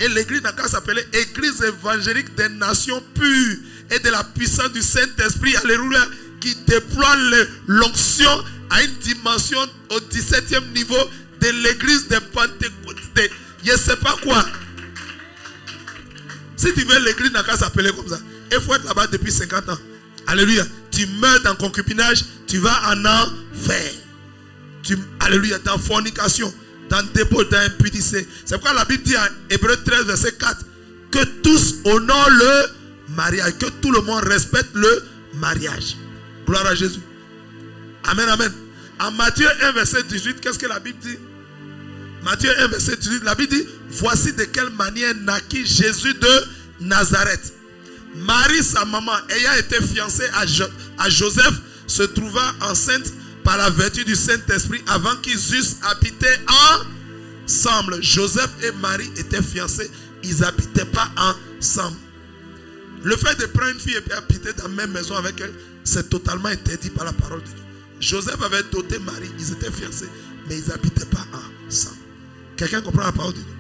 Et l'église n'a qu'à s'appeler Église évangélique des nations pures et de la puissance du Saint-Esprit. Alléluia. Qui déploie l'onction à une dimension au 17e niveau de l'église des Pentecôtistes. Je ne sais pas quoi. Si tu veux, l'église n'a qu'à s'appeler comme ça. Il faut être là-bas depuis 50 ans. Alléluia. Tu meurs dans concubinage, tu vas en enfer. Alléluia. Dans fornication. dans débauche, dans impudicité. C'est pourquoi la Bible dit en Hébreux 13, verset 4, que tous honorent le mariage, que tout le monde respecte le mariage. Gloire à Jésus. Amen, amen. En Matthieu 1, verset 18, qu'est-ce que la Bible dit? Matthieu 1, verset 18, la Bible dit, voici de quelle manière naquit Jésus de Nazareth. Marie, sa maman, ayant été fiancée à Joseph, se trouva enceinte par la vertu du Saint-Esprit avant qu'ils eussent habité ensemble. Joseph et Marie étaient fiancés, ils n'habitaient pas ensemble. Le fait de prendre une fille et puis habiter dans la même maison avec elle, c'est totalement interdit par la parole de Dieu. Joseph avait doté Marie, ils étaient fiancés, mais ils n'habitaient pas ensemble. Quelqu'un comprend la parole de Dieu?